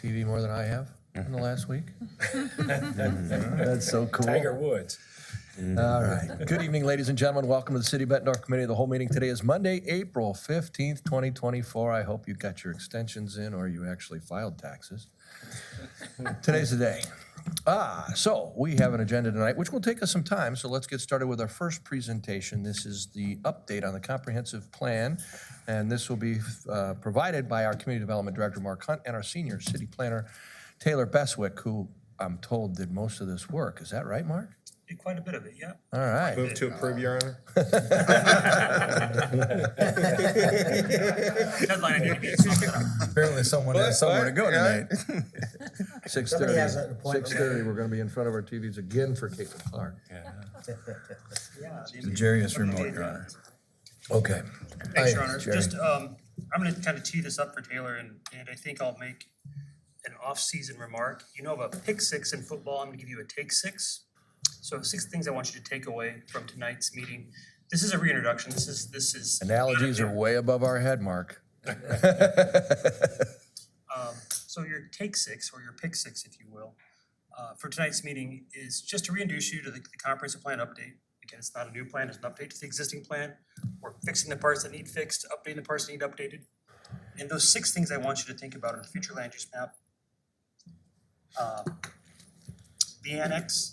TV more than I have in the last week. That's so cool. Tiger Woods. All right. Good evening, ladies and gentlemen. Welcome to the City Bettendorf Committee of the Whole meeting. Today is Monday, April 15th, 2024. I hope you got your extensions in or you actually filed taxes. Today's the day. So we have an agenda tonight, which will take us some time. So let's get started with our first presentation. This is the update on the comprehensive plan. And this will be provided by our Community Development Director, Mark Hunt, and our Senior City Planner, Taylor Beswick, who I'm told did most of this work. Is that right, Mark? Did quite a bit of it, yeah. All right. Move to approve, Your Honor. Deadline I need to get something up. Apparently someone has somewhere to go tonight. 6:30, we're going to be in front of our TVs again for Caitlin Clark. Yeah. The Jarius remote, Your Honor. Okay. Thanks, Your Hi, Honor. Jerry. Just, I'm gonna kind of tee this up for Taylor, and I think I'll make an off-season remark. You know, of a pick six in football, I'm gonna give you a take six. So 6 things I want you to take away from tonight's meeting. This is a reintroduction. This is Analogies are way above our head, Mark. So your take six, or your pick six, if you will, for tonight's meeting is just to reintroduce you to the comprehensive plan update. Again, it's not a new plan, it's an update to the existing plan. We're fixing the parts that need fixed, updating the parts that need updated. And those 6 things I want you to think about in the future land use map. The annex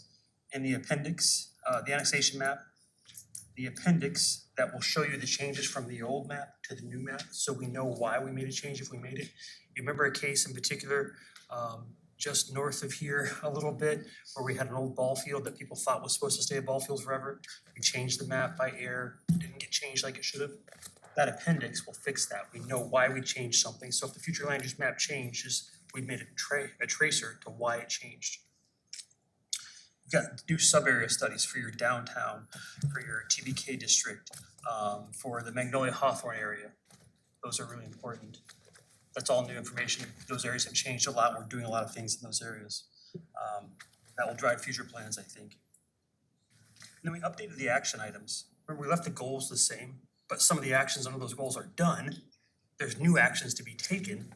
and the appendix, the annexation map, the appendix that will show you the changes from the old map to the new map, so we know why we made a change if we made it. You remember a case in particular, just north of here a little bit, where we had an old ball field that people thought was supposed to stay a ball field forever. We changed the map by error, it didn't get changed like it should have. That appendix will fix that. We know why we changed something, so if the future land use map changes, we made a tracer to why it changed. You've got to do sub-area studies for your downtown, for your TBK district, for the Magnolia Hawthorne area. Those are really important. That's all new information. Those areas have changed a lot. We're doing a lot of things in those areas. That will drive future plans, I think. And then we updated the action items. Remember, we left the goals the same, but some of the actions under those goals are done. There's new actions to be taken.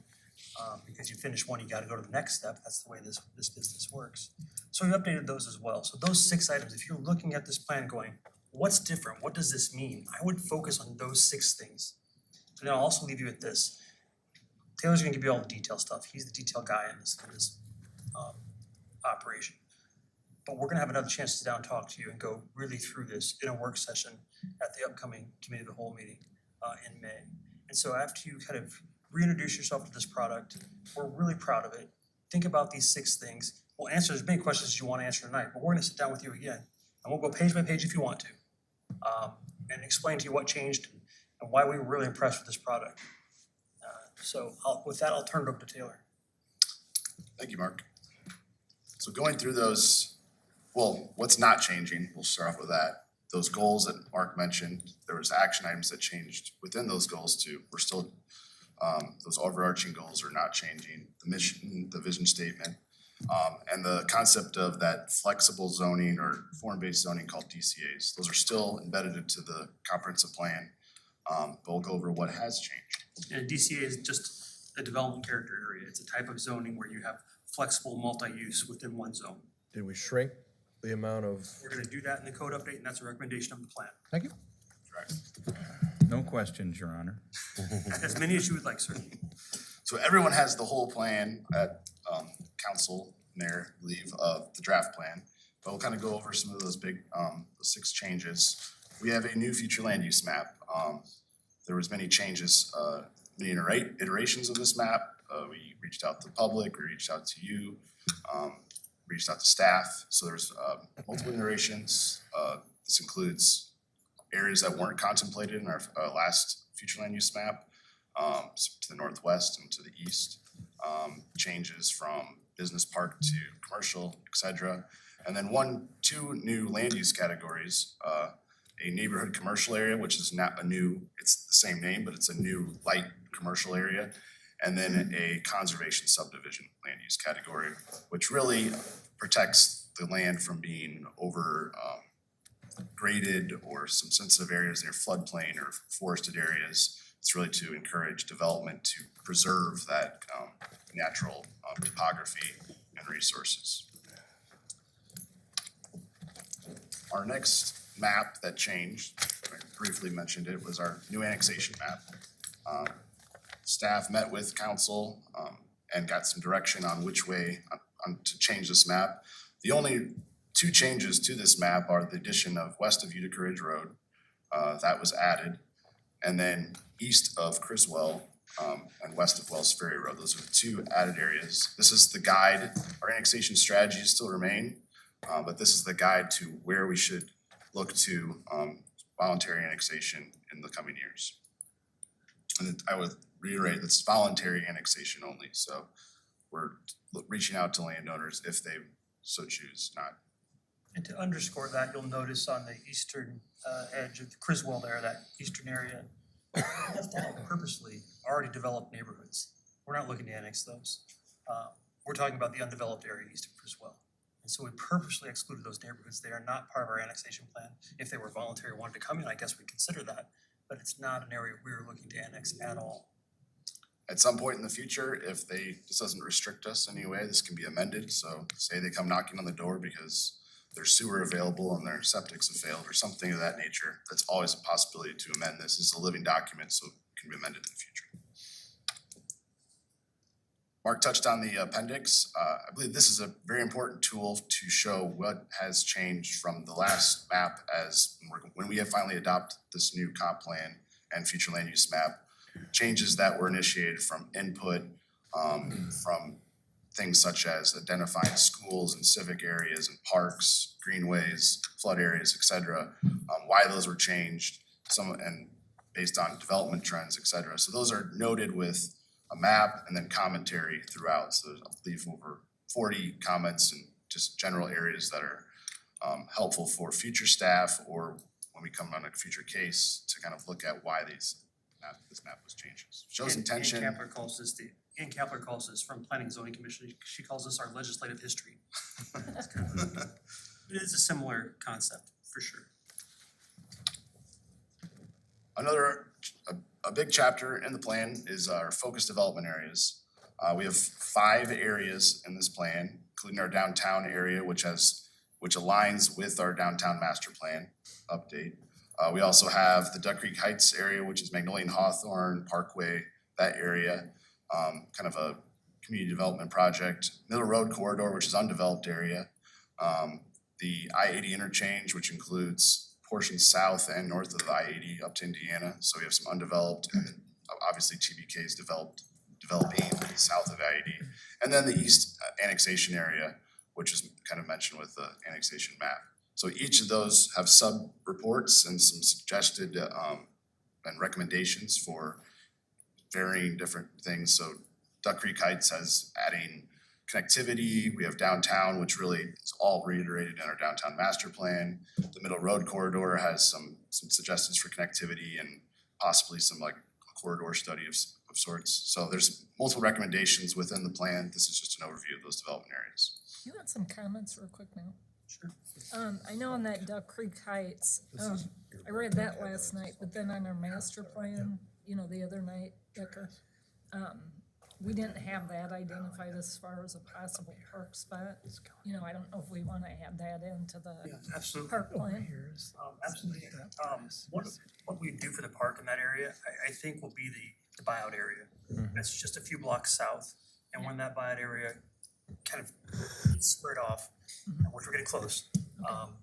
Because you finish one, you gotta go to the next step. That's the way this business works. So we updated those as well. So those 6 items, if you're looking at this plan going, what's different? What does this mean? I would focus on those 6 things. And then I'll also leave you with this. Taylor's gonna give you all the detail stuff. He's the detail guy in this operation. But we're gonna have another chance to sit down and talk to you and go really through this in a work session at the upcoming Committee of the Whole meeting in May. And so after you kind of reintroduce yourself to this product, we're really proud of it. Think about these 6 things. We'll answer as many questions as you want to answer tonight, but we're gonna sit down with you again. And we'll go page by page if you want to. And explain to you what changed and why we were really impressed with this product. With that, I'll turn it over to Taylor. Thank you, Mark. So going through those, well, what's not changing, we'll start off with that. Those goals that Mark mentioned, there was action items that changed within those goals too. We're still, those overarching goals are not changing. The mission, the vision statement, and the concept of that flexible zoning or form-based zoning called DCAs. Those are still embedded into the comprehensive plan, but we'll go over what has changed. And DCA is just a development character area. It's a type of zoning where you have flexible multi-use within one zone. Did we shrink the amount of? We're gonna do that in the code update, and that's a recommendation of the plan. Thank you. Correct. No questions, Your Honor. As many as you would like, sir. So everyone has the whole plan at council, mayor, leave of the draft plan. But we'll kind of go over some of those big, those 6 changes. We have a new future land use map. There was many changes, many iterations of this map. We reached out to the public, we reached out to you, reached out to staff. So there's multiple iterations. This includes areas that weren't contemplated in our last future land use map, so to the northwest and to the east. Changes from business park to commercial, etc. And then 2 new land use categories. A neighborhood commercial area, which is not a new, it's the same name, but it's a new light commercial area. And then a conservation subdivision land use category, which really protects the land from being over graded or some sensitive areas near floodplain or forested areas It's really to encourage development to preserve that natural topography and resources. Our next map that changed, I briefly mentioned it, was our new annexation map. Staff met with council and got some direction on which way to change this map. The only two changes to this map are the addition of west of Utica Ridge Road, that was added, and then east of Criswell and west of Wells Ferry Road. Those are the two added areas. This is the guide. Our annexation strategies still remain, but this is the guide to where we should look to voluntary annexation in the coming years. And I would reiterate, it's voluntary annexation only, so we're reaching out to landowners if they so choose, not. And to underscore that, you'll notice on the eastern edge of the Criswell there, that eastern area, left out purposely already developed neighborhoods. We're not looking to annex those. We're talking about the undeveloped area east of Criswell. And so we purposely excluded those neighborhoods. They are not part of our annexation plan. If they were voluntary and wanted to come in, I guess we consider that, but it's not an area we're looking to annex at all. At some point in the future, if this doesn't restrict us in any way, this can be amended. So say they come knocking on the door because there's sewer available and their septics have failed or something of that nature. That's always a possibility to amend this. It's a living document, so it can be amended in the future. Mark touched on the appendix. I believe this is a very important tool to show what has changed from the last map when we have finally adopted this new comp plan and future land use map. Changes that were initiated from input, from things such as identifying schools and civic areas and parks, greenways, flood areas, et cetera, why those were changed, and based on development trends, et cetera. So those are noted with a map and then commentary throughout. So there's, I believe, over 40 comments and just general areas that are helpful for future staff or when we come on a future case to kind of look at why this map was changed. Shows intention. Ian Kapler calls this from Planning and Zoning Commission. She calls this our legislative history. It is a similar concept for sure. A big chapter in the plan is our focus development areas. We have 5 areas in this plan, including our downtown area, which aligns with our downtown master plan update. We also have the Duck Creek Heights area, which is Magnolia and Hawthorne Parkway, that area, kind of a community development project. Middle Road Corridor, which is undeveloped area. The I-80 interchange, which includes portions south and north of the I-80 up to Indiana. So we have some undeveloped, and obviously TBK is developing south of I-80. And then the east annexation area, which is kind of mentioned with the annexation map. So each of those have sub-reports and some suggested and recommendations for varying different things. So Duck Creek Heights has adding connectivity. We have downtown, which really is all reiterated in our downtown master plan. The Middle Road Corridor has some suggestions for connectivity and possibly some like a corridor study of sorts. So there's multiple recommendations within the plan. This is just an overview of those development areas. You want some comments real quick now? Sure. I know on that Duck Creek Heights, I read that last night, but then on our master plan, the other night, Decker, we didn't have that identified as far as a possible park spot. I don't know if we want to add that into the Absolutely. park plan. Absolutely. What we do for the park in that area, I think will be the buyout area. That's just a few blocks south. And when that buyout area kind of gets squared off, which we're getting close,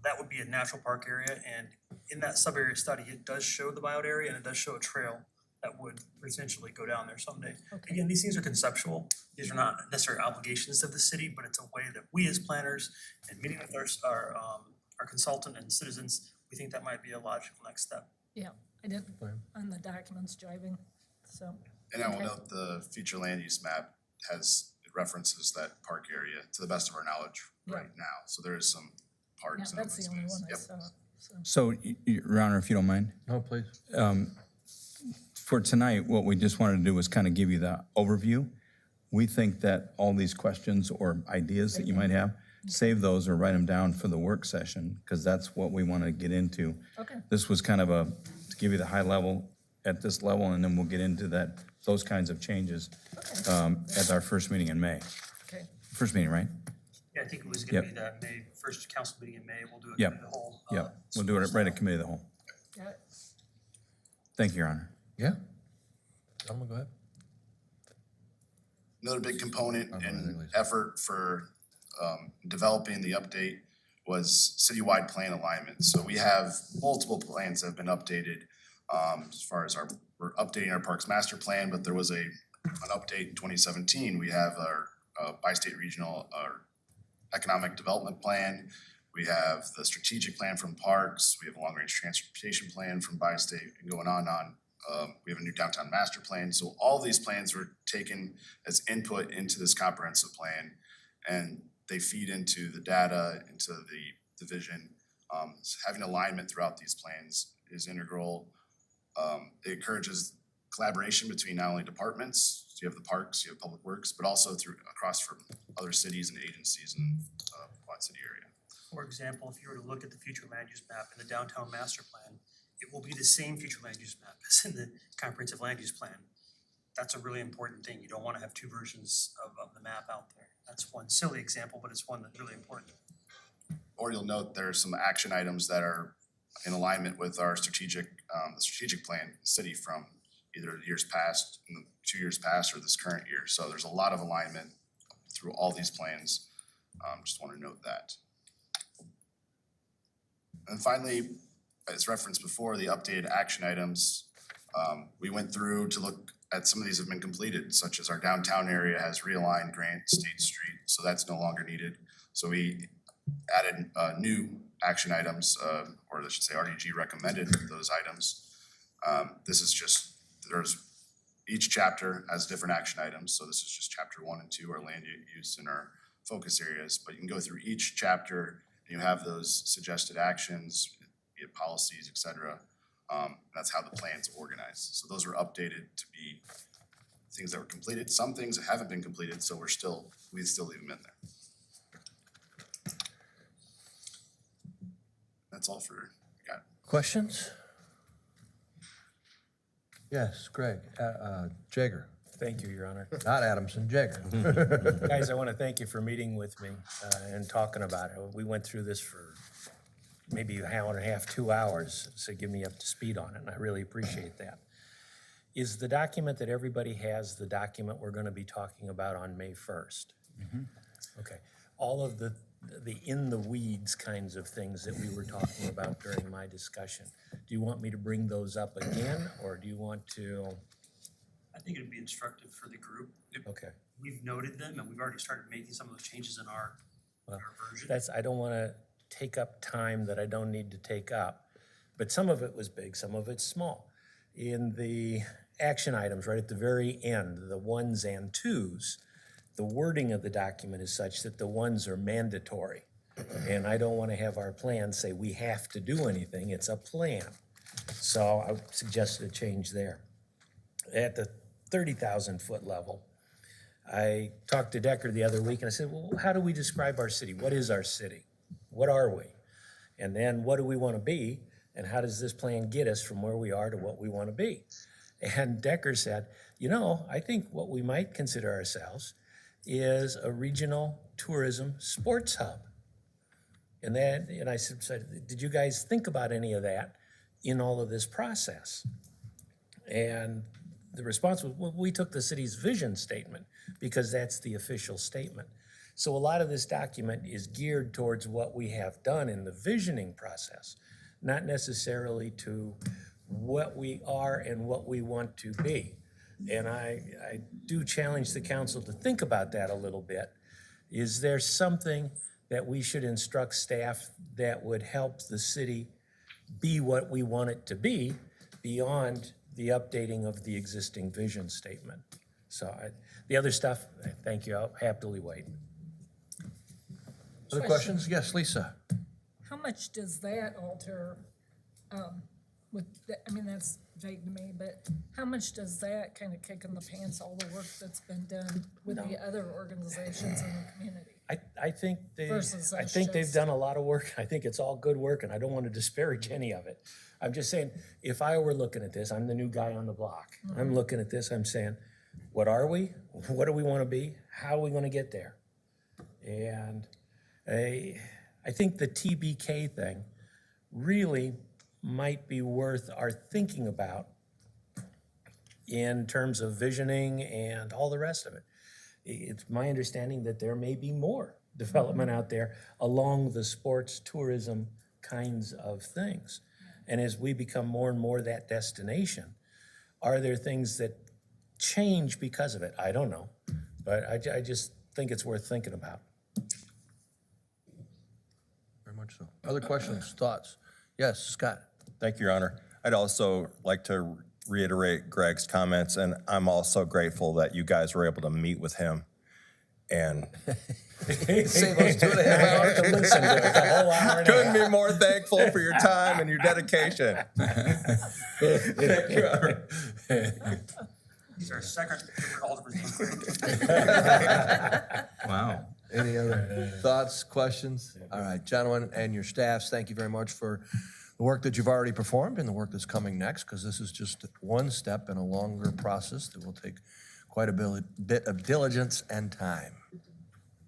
that would be a natural park area. And in that sub-area study, it does show the buyout area and it does show a trail that would potentially go down there someday. Okay. Again, these things are conceptual. These are not necessarily obligations of the city, but it's a way that we as planners and meeting with our consultant and citizens, we think that might be a logical next step. Yeah, I didn't, on the documents jiving, so. And I will Okay. note the future land use map it references that park area to the best of our knowledge right now. So there is some Yeah, parks and open that's the only space. one I Yep. saw, so. So, Your Honor, if you don't mind, No, please. for tonight, what we just wanted to do was kind of give you the overview. We think that all these questions or ideas that you might have, save those or write them down for the work session, because that's what we want to get into. Okay. This was kind of to give you the high level. at this level, and then we'll get into those kinds of changes at our first meeting in May. Okay, First meeting, right? Yeah, I think it was gonna Yep. be that first council meeting in May, we'll do it Yep. in the whole. Yeah, we'll do it right at committee of the whole. got it. Thank you, Your Honor. Yeah? Gentlemen, go ahead. Another big component I think and Lisa. effort for developing the update was citywide plan alignment. So we have multiple plans that have been updated as far as we're updating our Parks Master Plan, but there was an update in 2017. We have our bi-state regional, our economic development plan. We have the strategic plan from Parks. We have a long-range transportation plan from bi-state and going on. We have a new downtown master plan. So all these plans were taken as input into this comprehensive plan, and they feed into the data, into the vision. So having alignment throughout these plans is integral. It encourages collaboration between not only departments, so you have the parks, you have public works, but also across from other cities and agencies in Quad City area. For example, if you were to look at the future land use map in the downtown master plan, it will be the same future land use map as in the comprehensive land use plan. That's a really important thing. You don't wanna have two versions of the map out there. That's one silly example, but it's one that's really important. Or you'll note there are some action items that are in alignment with our strategic plan, city from either years past, in the 2 years past or this current year. So there's a lot of alignment through all these plans. Just wanna note that. And finally, as referenced before, the updated action items. We went through to look at some of these have been completed, such as our downtown area has realigned Grant State Street, so that's no longer needed. So we added new action items, or I should say RDG recommended those items. This is just, each chapter has different action items, so this is just chapter 1 and 2, our land use and our focus areas. But you can go through each chapter and you have those suggested actions, be it policies, et cetera. That's how the plan's organized. So those were updated to be things that were completed. Some things that haven't been completed, so we still leave them in there. That's all for, got it. Questions? Yes, Greg, Jager, Thank you, Your Honor. not Adamson, Jager. Guys, I want to thank you for meeting with me and talking about it. We went through this for maybe an hour and a half, 2 hours, so give me up to speed on it, and I really appreciate that. Is the document that everybody has the document we're going to be talking about on May 1st? Okay. All of the in-the-weeds kinds of things that we were talking about during my discussion, do you want me to bring those up again, or do you want to? I think it'd be instructive for the group. Okay. We've noted them and we've already started making some of those changes in our version. I don't want to take up time that I don't need to take up, but some of it was big, some of it's small. In the action items, right at the very end, the 1s and 2s, the wording of the document is such that the 1s are mandatory. And I don't want to have our plan say we have to do anything, it's a plan. So I suggested a change there. At the 30,000 foot level, I talked to Decker the other week and I said, well, how do we describe our city? What is our city? What are we? And then what do we want to be? And how does this plan get us from where we are to what we want to be? And Decker said, you know, I think what we might consider ourselves is a regional tourism sports hub. And I said, did you guys think about any of that in all of this process? And the response was, well, we took the city's vision statement because that's the official statement. So a lot of this document is geared towards what we have done in the visioning process, not necessarily to what we are and what we want to be. And I do challenge the council to think about that a little bit. Is there something that we should instruct staff that would help the city be what we want it to be beyond the updating of the existing vision statement? So the other stuff, thank you, I'll happily wait. Other questions? Yes, Lisa. How much does that alter, I mean, that's vague to me, but how much does that kind of kick in the pants, all the work that's been done with the other organizations in the community? I think Versus I us think they've just- done a lot of work. I think it's all good work, and I don't want to disparage any of it. I'm just saying, if I were looking at this, I'm the new guy on the block. I'm looking at this, I'm saying, what are we? What do we want to be? How are we going to get there? And I think the TBK thing really might be worth our thinking about in terms of visioning and all the rest of it. It's my understanding that there may be more development out there along the sports tourism kinds of things. And as we become more and more that destination, are there things that change because of it? I don't know, but I just think it's worth thinking about. Very much so. Other questions, thoughts? Yes, Scott? Thank you, Your Honor. I'd also like to reiterate Greg's comments, and I'm also grateful that you guys were able to meet with him and Save us 2.5 hours. To listen to it, the whole hour and a couldn't half. be more thankful for your time and your dedication. Thank you, Your Honor. He's our second favorite alderman. Wow. Any other thoughts, questions? All right, gentlemen and your staffs, thank you very much for the work that you've already performed and the work that's coming next, because this is just one step in a longer process that will take quite a bit of diligence and time.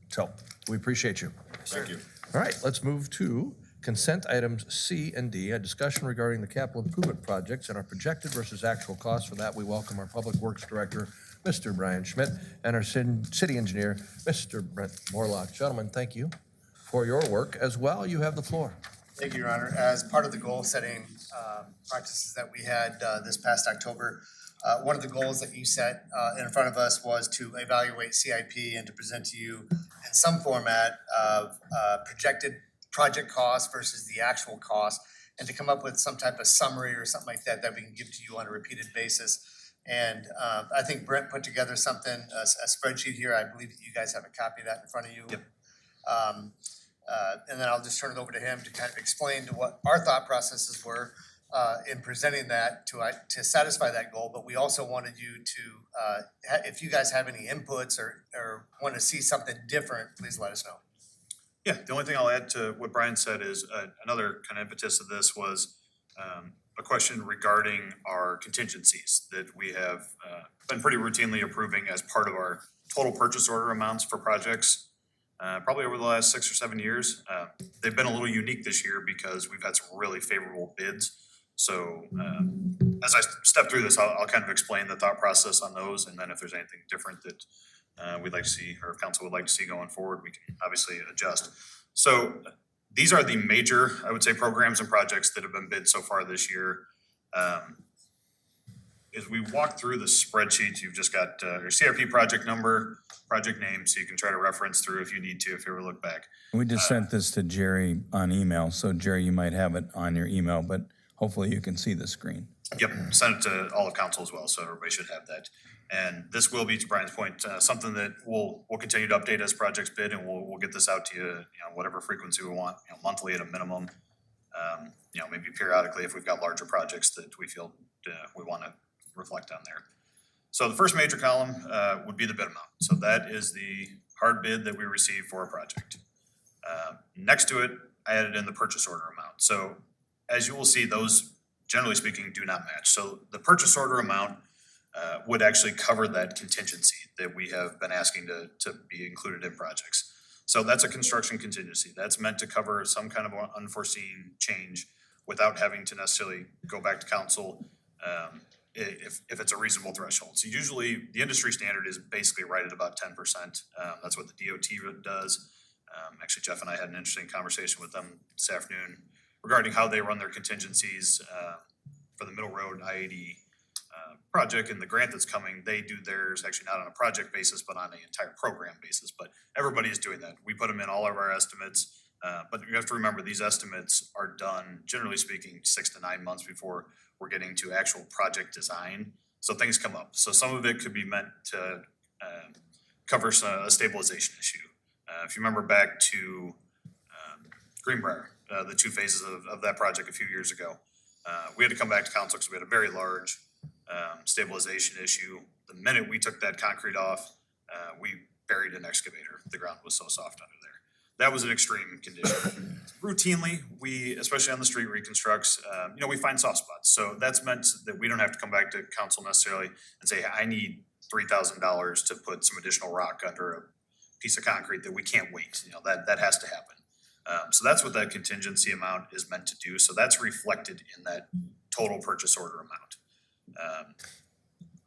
So, we appreciate you. Thank you. All right, let's move to consent items C and D, a discussion regarding the capital improvement projects and our projected versus actual costs. For that, we welcome our Public Works Director, Mr. Brian Schmidt, and our city engineer, Mr. Brent Morlock. Gentlemen, thank you for your work as well. You have the floor. Thank you, Your Honor. As part of the goal-setting practices that we had this past October, one of the goals that you set in front of us was to evaluate CIP and to present to you in some format of projected project cost versus the actual cost, and to come up with some type of summary or something like that that we can give to you on a repeated basis. And I think Brent put together something, a spreadsheet here. I believe that you guys have a copy of that in front of you. Yep. And then I'll just turn it over to him to kind of explain to what our thought processes were in presenting that to satisfy that goal. But we also wanted you to, if you guys have any inputs or want to see something different, please let us know. Yeah, the only thing I'll add to what Brian said is another kind of impetus of this was a question regarding our contingencies that we have been pretty routinely approving as part of our total purchase order amounts for projects, probably over the last 6 or 7 years. They've been a little unique this year because we've had some really favorable bids. So as I step through this, I'll kind of explain the thought process on those, and then if there's anything different that we'd like to see, or if council would like to see going forward, we can obviously adjust. So these are the major, I would say, programs and projects that have been bid so far this year. As we walk through the spreadsheet, you've just got your CRP project number, project name, so you can try to reference through if you need to, if you ever look back. We just sent this to Jerry on email, so Jerry, you might have it on your email, but hopefully you can see the screen. Yep, send it to all of council as well, so everybody should have that. And this will be, to Brian's point, something that we'll continue to update as projects bid, and we'll get this out to you, whatever frequency we want, monthly at a minimum. Maybe periodically if we've got larger projects that we feel we want to reflect on there. So the first major column would be the bid amount. So that is the hard bid that we received for a project. Next to it, I added in the purchase order amount. So as you will see, those generally speaking do not match. So the purchase order amount would actually cover that contingency that we have been asking to be included in projects. So that's a construction contingency. That's meant to cover some kind of unforeseen change without having to necessarily go back to council if it's a reasonable threshold. So usually the industry standard is basically right at about 10%. That's what the DOT does. Actually, Jeff and I had an interesting conversation with them this afternoon regarding how they run their contingencies for the Middle Road I-80 project, and the grant that's coming, they do theirs actually not on a project basis, but on an entire program basis. But everybody is doing that. We put them in all of our estimates, but you have to remember these estimates are done, generally speaking, 6 to 9 months before we're getting to actual project design. So things come up. So some of it could be meant to cover a stabilization issue. If you remember back to Greenbrier, the 2 phases of that project a few years ago, we had to come back to council because we had a very large stabilization issue. The minute we took that concrete off, we buried an excavator. The ground was so soft under there. That was an extreme condition. Routinely, we, especially on the street reconstructs, we find soft spots. So that's meant that we don't have to come back to council necessarily and say, I need $3,000 to put some additional rock under a piece of concrete that we can't wait. That has to happen. So that's what that contingency amount is meant to do. So that's reflected in that total purchase order amount.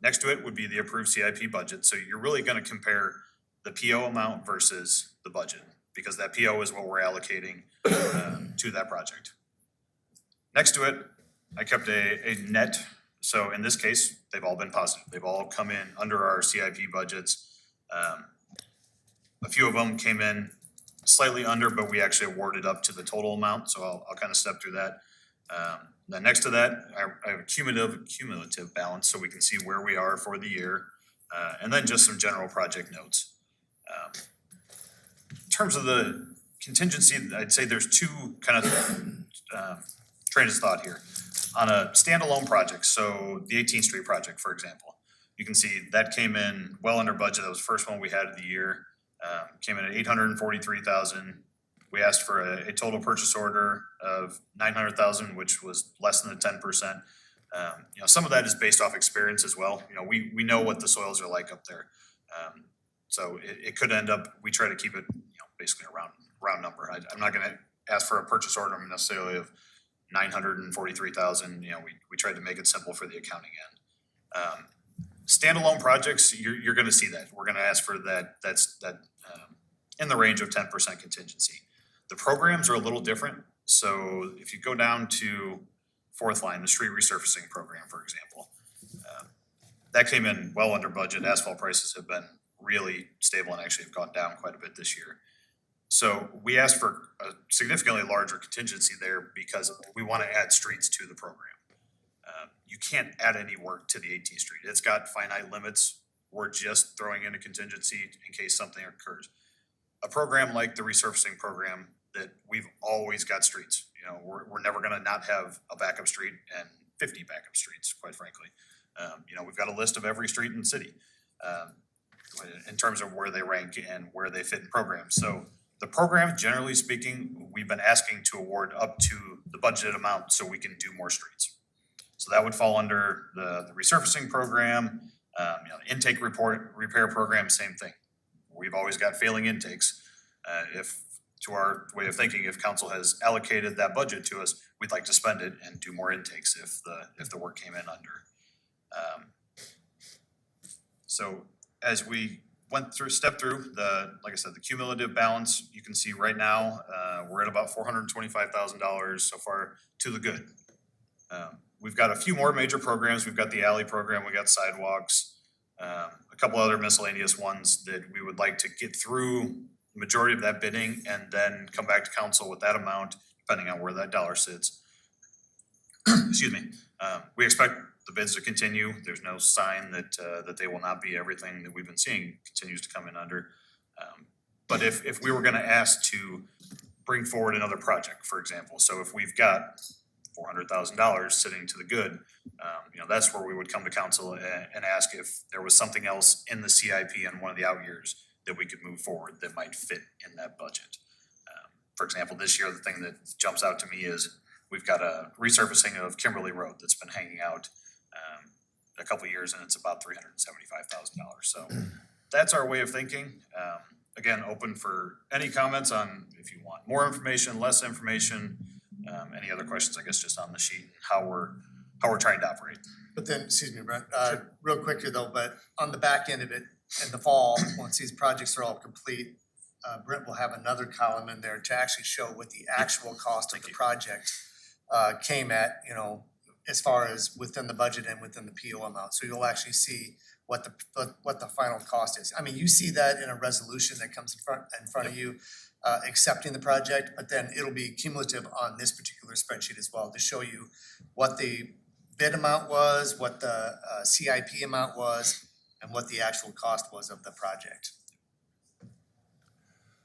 Next to it would be the approved CIP budget. So you're really gonna compare the PO amount versus the budget, because that PO is what we're allocating to that project. Next to it, I kept a net. So in this case, they've all been positive. They've all come in under our CIP budgets. A few of them came in slightly under, but we actually awarded up to the total amount. So I'll kind of step through that. Then next to that, I have a cumulative balance so we can see where we are for the year. And then just some general project notes. In terms of the contingency, I'd say there's two kind of trains of thought here. On a standalone project, so the 18th Street project, for example, you can see that came in well under budget. That was the first one we had of the year. Came in at $843,000. We asked for a total purchase order of $900,000, which was less than the 10%. Some of that is based off experience as well. We know what the soils are like up there. So it could end up, we try to keep it, basically a round number. I'm not gonna ask for a purchase order necessarily of $943,000. We tried to make it simple for the accounting end. Standalone projects, you're gonna see that. We're gonna ask for that, that's in the range of 10% contingency. The programs are a little different. So if you go down to fourth line, the street resurfacing program, for example, that came in well under budget. Asphalt prices have been really stable and actually have gone down quite a bit this year. So we asked for a significantly larger contingency there because we want to add streets to the program. You can't add any work to the 18th Street. It's got finite limits. We're just throwing in a contingency in case something occurs. A program like the resurfacing program, that we've always got streets. We're never gonna not have a backup street and 50 backup streets, quite frankly. We've got a list of every street in the city in terms of where they rank and where they fit in programs. So the program, generally speaking, we've been asking to award up to the budgeted amount so we can do more streets. So that would fall under the resurfacing program, intake repair program, same thing. We've always got failing intakes. If, to our way of thinking, if council has allocated that budget to us, we'd like to spend it and do more intakes if the work came in under. So as we stepped through like I said, the cumulative balance, you can see right now, we're at about $425,000 so far to the good. We've got a few more major programs. We've got the alley program, we got sidewalks, a couple other miscellaneous ones that we would like to get through the majority of that bidding and then come back to council with that amount, depending on where that dollar sits. Excuse me. We expect the bids to continue. There's no sign that they will not be. Everything that we've been seeing continues to come in under. But if we were gonna ask to bring forward another project, for example, so if we've got $400,000 sitting to the good, that's where we would come to council and ask if there was something else in the CIP in one of the out years that we could move forward that might fit in that budget. For example, this year, the thing that jumps out to me is we've got a resurfacing of Kimberly Road that's been hanging out a couple of years, and it's about $375,000. So that's our way of thinking. Again, open for any comments on if you want more information, less information, any other questions, I guess, just on the sheet, how we're trying to operate. But then, excuse me, Brent, real quick here though, but on the back end of it, in the fall, once these projects are all complete, Brent will have another column in there to actually show what the actual cost of the project came at, as far as within the budget and within the PO amount. So you'll actually see what the final cost is. I mean, you see that in a resolution that comes in front of you, accepting the project, but then it'll be cumulative on this particular spreadsheet as well to show you what the bid amount was, what the CIP amount was, and what the actual cost was of the project.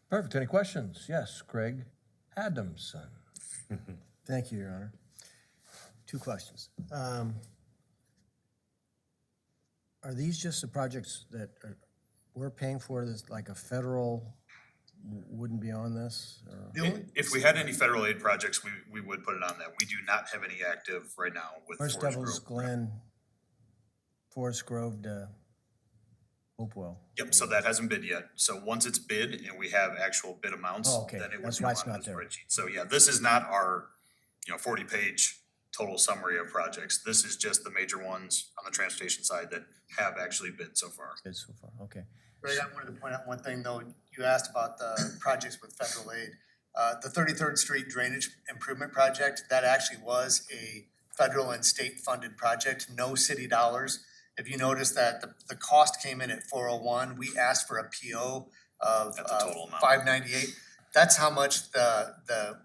Perfect. Any questions? Yes, Greg Adamson. Thank you, Your Honor. Two questions. Are these just the projects that we're paying for this, like a federal wouldn't be on this? Or- The only- If we had any federal aid projects, we would put it on that. We do not have any active right now with Where's Forest Devil's Grove. Glen, Forest Grove to Hopewell? Yep, so that hasn't bid yet. So once it's bid and we have actual bid amounts, Oh, okay. then it would That's be why on it's the not there. spreadsheet. So yeah, this is not our, 40-page total summary of projects. This is just the major ones on the transportation side that have actually bid so far. Good so far, okay. Greg, I wanted to point out one thing though, you asked about the projects with federal aid. The 33rd Street Drainage Improvement Project, that actually was a federal and state funded project, no city dollars. If you notice that the cost came in at 401, we asked for a PO of At the total amount. 598. That's how much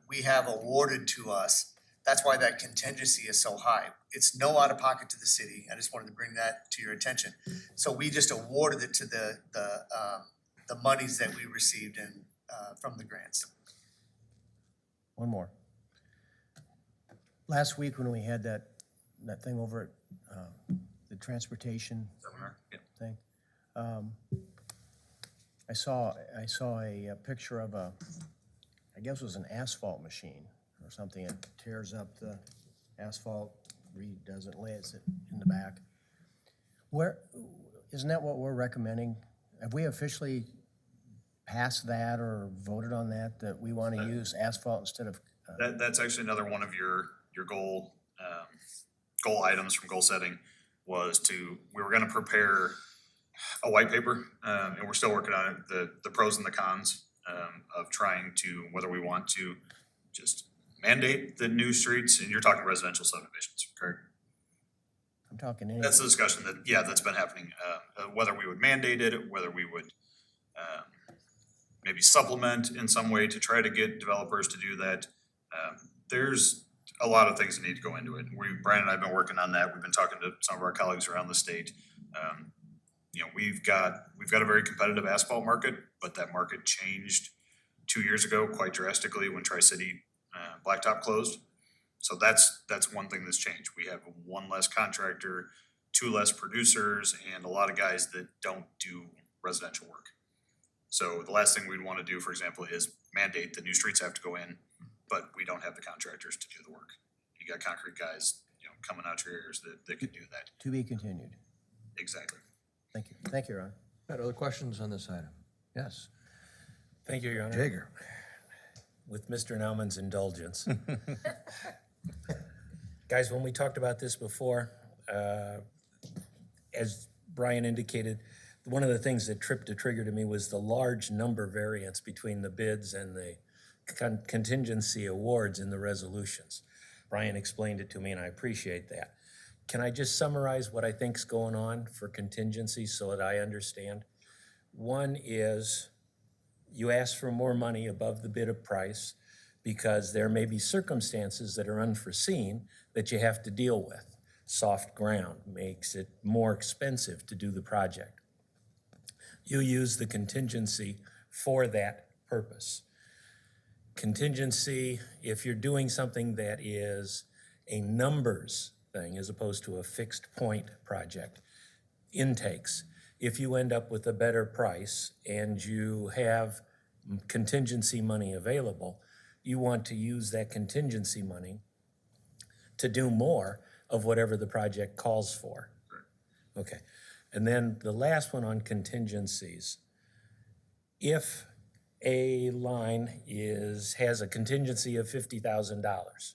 we have awarded to us. That's why that contingency is so high. It's no out of pocket to the city. I just wanted to bring that to your attention. So we just awarded it to the monies that we received from the grants. One more. Last week when we had that thing over at the transportation Seminar? Yeah. thing, I saw a picture of I guess it was an asphalt machine or something. It tears up the asphalt, redoes it, lays it in the back. Isn't that what we're recommending? Have we officially passed that or voted on that we want to use asphalt instead of? That's actually another one of your goal items from goal setting was we were gonna prepare a white paper, and we're still working on it, the pros and the cons of trying to, whether we want to just mandate the new streets, and you're talking residential subdivisions, correct? I'm talking any. That's the discussion that's been happening, whether we would mandate it, whether we would maybe supplement in some way to try to get developers to do that. There's a lot of things that need to go into it. Brian and I have been working on that. We've been talking to some of our colleagues around the state. We've got a very competitive asphalt market, but that market changed 2 years ago quite drastically when Tri-City Blacktop closed. So that's one thing that's changed. We have one less contractor, two less producers, and a lot of guys that don't do residential work. So the last thing we'd want to do, for example, is mandate the new streets have to go in, but we don't have the contractors to do the work. You got concrete guys, coming out your ears that can do that. To be continued. Exactly. Thank you. Thank you, Ron. Got other questions on this item? Yes, Thank you, Your Honor. Jaeger. With Mr. Nauman's indulgence. Guys, when we talked about this before, as Brian indicated, one of the things that tripped a trigger to me was the large number variance between the bids and the contingency awards in the resolutions. Brian explained it to me and I appreciate that. Can I just summarize what I think's going on for contingency so that I understand? One is you ask for more money above the bid of price because there may be circumstances that are unforeseen that you have to deal with. Soft ground makes it more expensive to do the project. You use the contingency for that purpose. Contingency, if you're doing something that is a numbers thing as opposed to a fixed point project, intakes. If you end up with a better price and you have contingency money available, you want to use that contingency money to do more of whatever the project calls for. Okay, and then the last one on contingencies. If a line has a contingency of $50,000,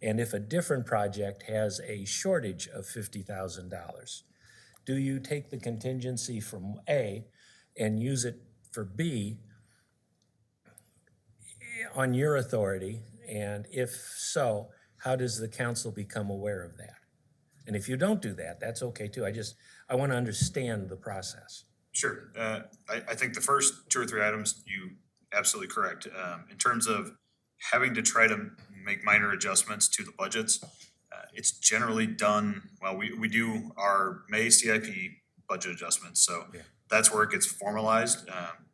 and if a different project has a shortage of $50,000, do you take the contingency from A and use it for B on your authority? And if so, how does the council become aware of that? And if you don't do that, that's okay too. I want to understand the process. Sure. I think the first 2 or 3 items, you absolutely correct. In terms of having to try to make minor adjustments to the budgets, it's generally done, well, we do our May CIP budget adjustments, so Yeah. that's where it gets formalized.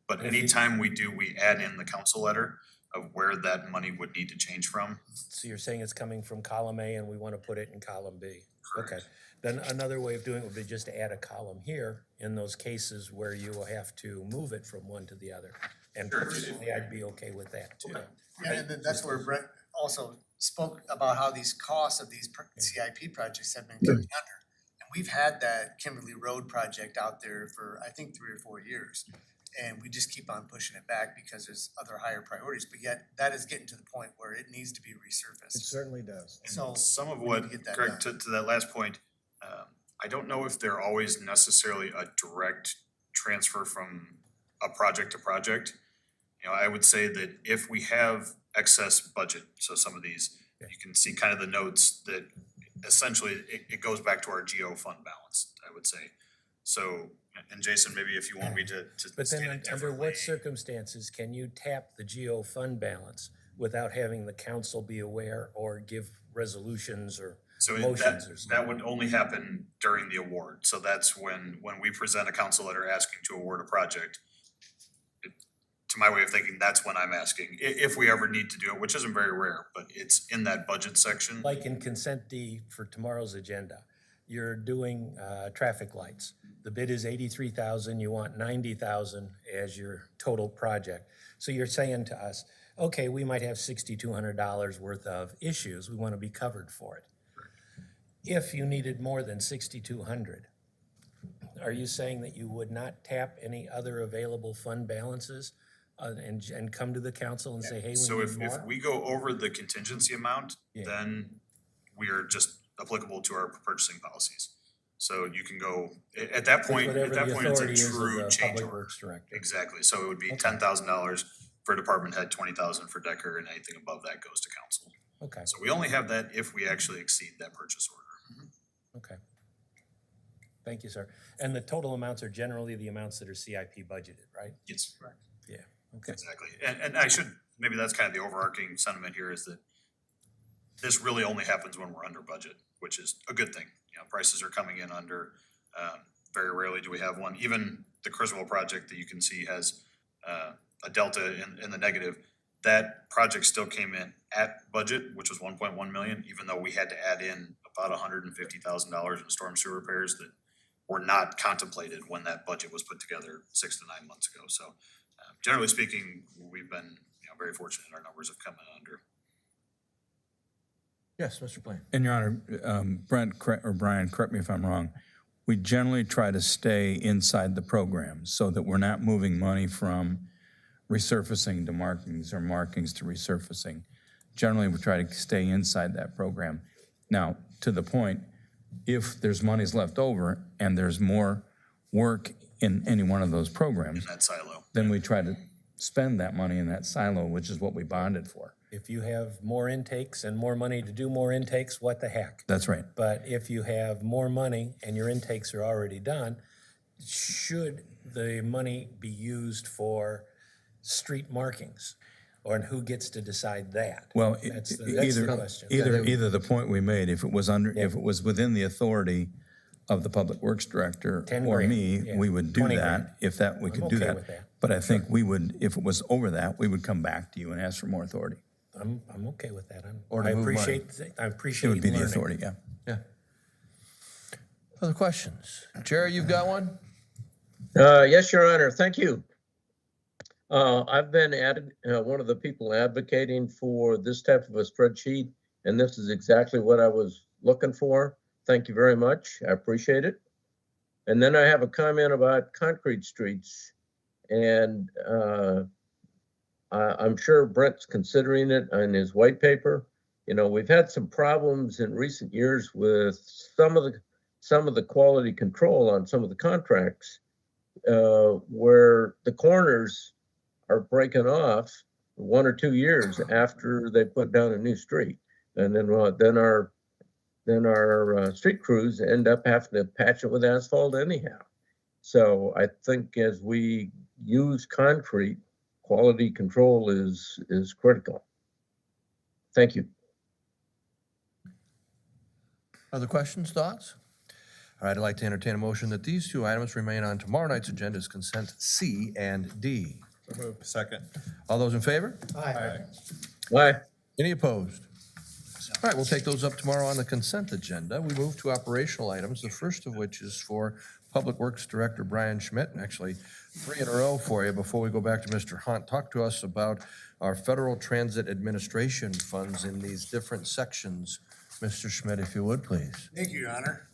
But anytime we add in the council letter, of where that money would need to change from. So you're saying it's coming from column A and we want to put it in column B? Okay. Then another way of doing it would be just to add a column here in those cases where you will have to move it from one to the other. And personally, I'd be okay with that too. And then that's where Brett also spoke about how these costs of these CIP projects have been coming under. And we've had that Kimberly Road project out there for, I think, 3 or 4 years. And we just keep on pushing it back because there's other higher priorities, but yet that is getting to the point where it needs to be It resurfaced. certainly does. So Some of we what, need to get that Greg, done. to that last point, I don't know if they're always necessarily a direct transfer from a project to project. You know, I would say that if we have excess budget, so some of these, you can see kind of the notes that essentially it goes back to our GO fund balance, I would say. So, and Jason, maybe if you want me to But state then it under differently. what circumstances can you tap the GO fund balance without having the council be aware or give resolutions or So motions or that something? would only happen during the award. So that's when we present a council letter asking to award a project. To my way of thinking, that's when I'm asking, if we ever need to do it, which isn't very rare, but it's in that budget section. Like in consent D for tomorrow's agenda, you're doing traffic lights. The bid is 83,000, you want 90,000 as your total project. So you're saying to us, okay, we might have $6,200 worth of issues, we want to be covered for it. If you needed more than 6,200, are you saying that you would not tap any other available fund balances and come to the council and say, hey, So we if need more? we go over the contingency amount, Yeah. then we are just applicable to our purchasing policies. So you can go, at that point, Whatever the it's a authority is of true the change Public order. Works Director. Exactly, so it would be Okay. $10,000 for department head, 20,000 for Decker, and anything above that goes to council. Okay, So we only have that if we actually exceed that purchase order. okay. Thank you, sir. And the total amounts are generally the amounts that are CIP budgeted, right? Yes, correct. Yeah, okay. Exactly, and I should, maybe that's kind of the overarching sentiment here is that this really only happens when we're under budget, which is a good thing. You know, prices are coming in under, very rarely do we have one. Even the Criswell project that you can see has, a delta in the negative. That project still came in at budget, which was 1.1 million, even though we had to add in about $150,000 in storm sewer repairs that were not contemplated when that budget was put together 6 to 9 months ago. So generally speaking, we've been, very fortunate. Our numbers have come in under. Yes, Mr. Blaine. And Your Honor, Brent, or Brian, correct me if I'm wrong, we generally try to stay inside the program so that we're not moving money from resurfacing to markings or markings to resurfacing. Generally, we try to stay inside that program. Now, to the point, if there's monies left over and there's more work in any one of those programs, In that silo. then we try to spend that money in that silo, which is what we bonded for. If you have more intakes and more money to do more intakes, what the heck? That's right. But if you have more money and your intakes are already done, should the money be used for street markings? Or and who gets to decide that? Well, That's the question. either the point we made, if it was within the authority of the Public Works Director 10 or grand, me, yeah. we would do 20 that, grand. if that, we could do okay that. with that. But I think we would, if it was over that, we would come back to you and ask for more authority. I'm okay with that. Or to I move money. I It appreciate would be the learning. authority, yeah. Yeah. Other questions? Jerry, you've got one? Yes, Your Honor, thank you. I've been one of the people advocating for this type of a spreadsheet, and this is exactly what I was looking for. Thank you very much. I appreciate it. And then I have a comment about concrete streets. And I'm sure Brent's considering it on his white paper. You know, we've had some problems in recent years with some of the quality control on some of the contracts where the corners are breaking off 1 or 2 years after they put down a new street. And then our street crews end up having to patch it with asphalt anyhow. So I think as we use concrete, quality control is critical. Thank you. Other questions, thoughts? All right, I'd like to entertain a motion that these two items remain on tomorrow night's agenda as consent C and D. Second. All those in favor? Aye. Any opposed? All right, we'll take those up tomorrow on the consent agenda. We move to operational items, the first of which is for Public Works Director Brian Schmidt. And actually, 3 in a row for you. Before we go back to Mr. Hunt, talk to us about our Federal Transit Administration funds in these different sections. Mr. Schmidt, if you would, please. Thank you, Your Honor.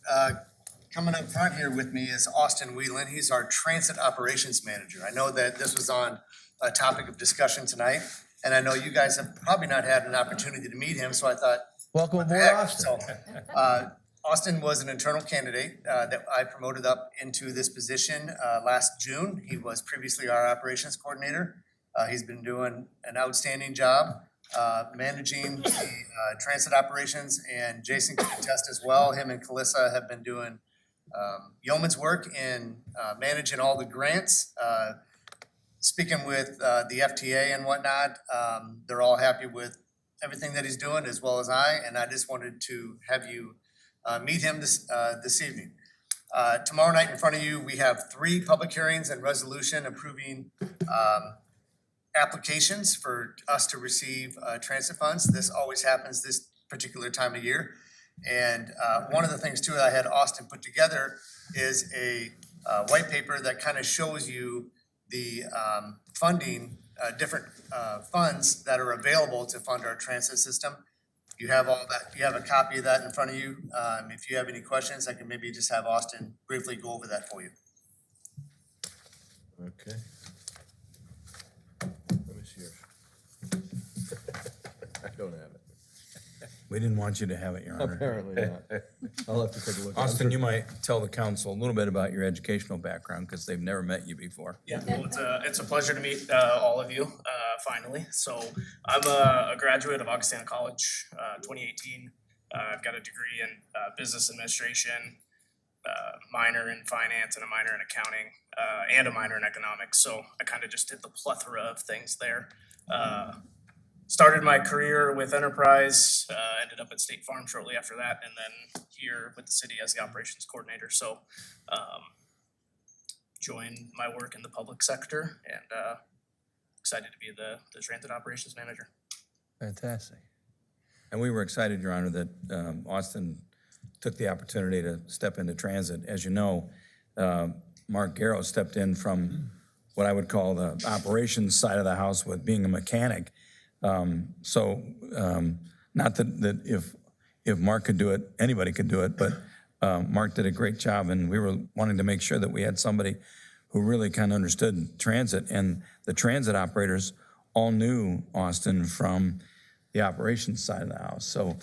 Coming up front here with me is Austin Whelan. He's our Transit Operations Manager. I know that this was on a topic of discussion tonight, and I know you guys have probably not had an opportunity to meet him, so I thought, Welcome aboard, heck, Austin. so, Austin was an internal candidate that I promoted up into this position last June. He was previously our operations coordinator. He's been doing an outstanding job managing the transit operations, and Jason can attest as well. Him and Calissa have been doing yeoman's work in managing all the grants. Speaking with the FTA and whatnot, they're all happy with everything that he's doing, as well as I, and I just wanted to have you meet him this evening. Tomorrow night in front of you, we have 3 public hearings and resolution approving applications for us to receive transit funds. This always happens this particular time of year. And one of the things too that I had Austin put together is a white paper that kind of shows you the funding, different funds that are available to fund our transit system. You have all that, you have a copy of that in front of you. If you have any questions, I can maybe just have Austin briefly go over that for you. Okay. Let me see yours. I don't have it. We didn't want you to have it, Your Honor. Apparently not. I'll have to take a look. Austin, you might tell the council a little bit about your educational background, because they've never met you before. Yeah, well, it's a pleasure to meet all of you finally. So I'm a graduate of Augustana College, 2018. I've got a degree in business administration, minor in finance and a minor in accounting, and a minor in economics. So I kind of just did the plethora of things there. Started my career with Enterprise, ended up at State Farm shortly after that, and then here with the city as the operations coordinator. So joined my work in the public sector, and excited to be the transit operations manager. Fantastic. And we were excited, Your Honor, that Austin took the opportunity to step into transit. As you know, Mark Garrow stepped in from what I would call the operations side of the house with being a mechanic. Not that if Mark could do it, anybody could do it, but Mark did a great job, and we were wanting to make sure that we had somebody who really kind of understood transit, and the transit operators all knew Austin from the operations side of the house. So,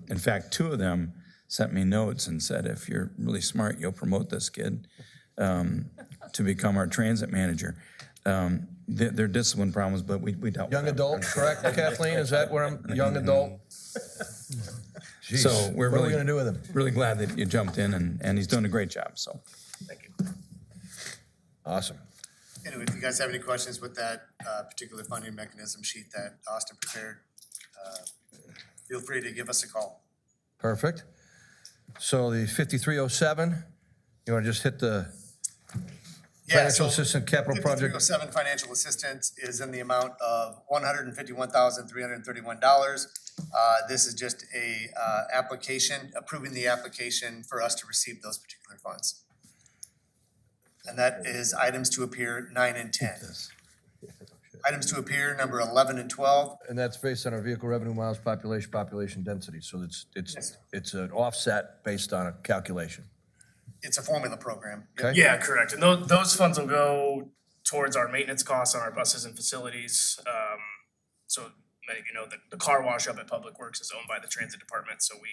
in fact, 2 of them sent me notes and said, if you're really smart, you'll promote this kid to become our transit manager. They're discipline problems, but we dealt with Young them. adult, correct, Kathleen? Is that where I'm, young adult? Jeez, So we're what are we really gonna do with him? really glad that you jumped in, and he's doing a great job, so. Thank you. Awesome. Anyway, if you guys have any questions with that particular funding mechanism sheet that Austin prepared, feel free to give us a call. Perfect. So the 5307, you wanna just hit the Yeah, financial so assistant capital project? 5307 financial assistance is in the amount of $151,331. This is just a application, approving the application for us to receive those particular funds. And that is items to appear 9 and 10. Items to appear number 11 and 12. And that's based on our vehicle revenue miles, population density. So Yes. it's an offset based on a calculation. It's a formula program. Okay? Yeah, correct. And those funds will go towards our maintenance costs on our buses and facilities. So many of you know that the car wash up at Public Works is owned by the transit department, so we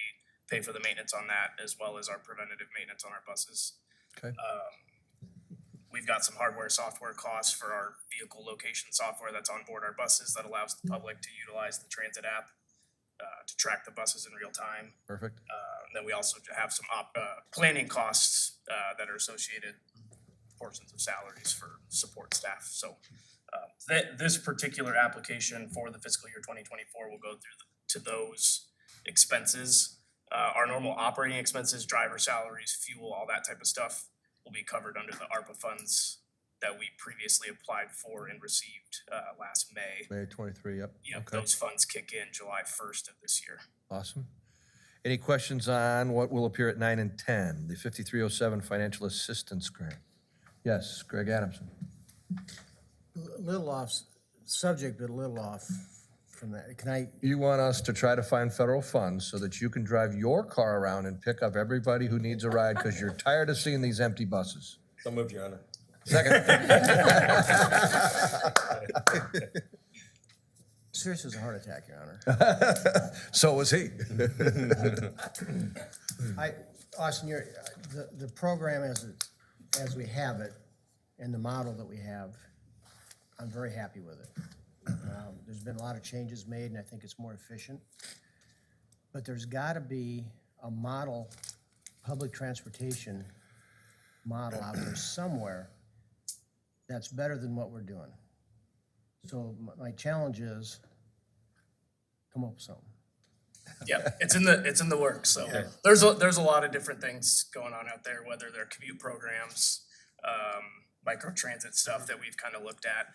pay for the maintenance on that as well as our preventative maintenance on our buses. Okay. We've got some hardware, software costs for our vehicle location software that's on board our buses that allows the public to utilize the transit app to track the buses in real time. Perfect. Then we also have some planning costs that are associated, portions of salaries for support staff. So this particular application for the fiscal year 2024 will go through to those expenses. Our normal operating expenses, driver salaries, fuel, all that type of stuff will be covered under the ARPA funds that we previously applied for and received last May. May 23, yep. You know, Okay. those funds kick in July 1st of this year. Awesome. Any questions on what will appear at 9 and 10, the 5307 Financial Assistance Grant? Yes, Greg Adamson. Little off subject, but a little off from that. Can I, You want us to try to find federal funds so that you can drive your car around and pick up everybody who needs a ride because you're tired of seeing these empty buses. So moved, Your Honor. Second. serious as a heart attack, Your Honor. So was he. Austin, the program as we have it and the model that we have, I'm very happy with it. There's been a lot of changes made and I think it's more efficient. But there's gotta be a model, public transportation model out there somewhere that's better than what we're doing. So my challenge is come up with something. Yeah, it's in the works, so there's a lot of different things going on out there, whether they're commute programs, microtransit stuff that we've kind of looked at.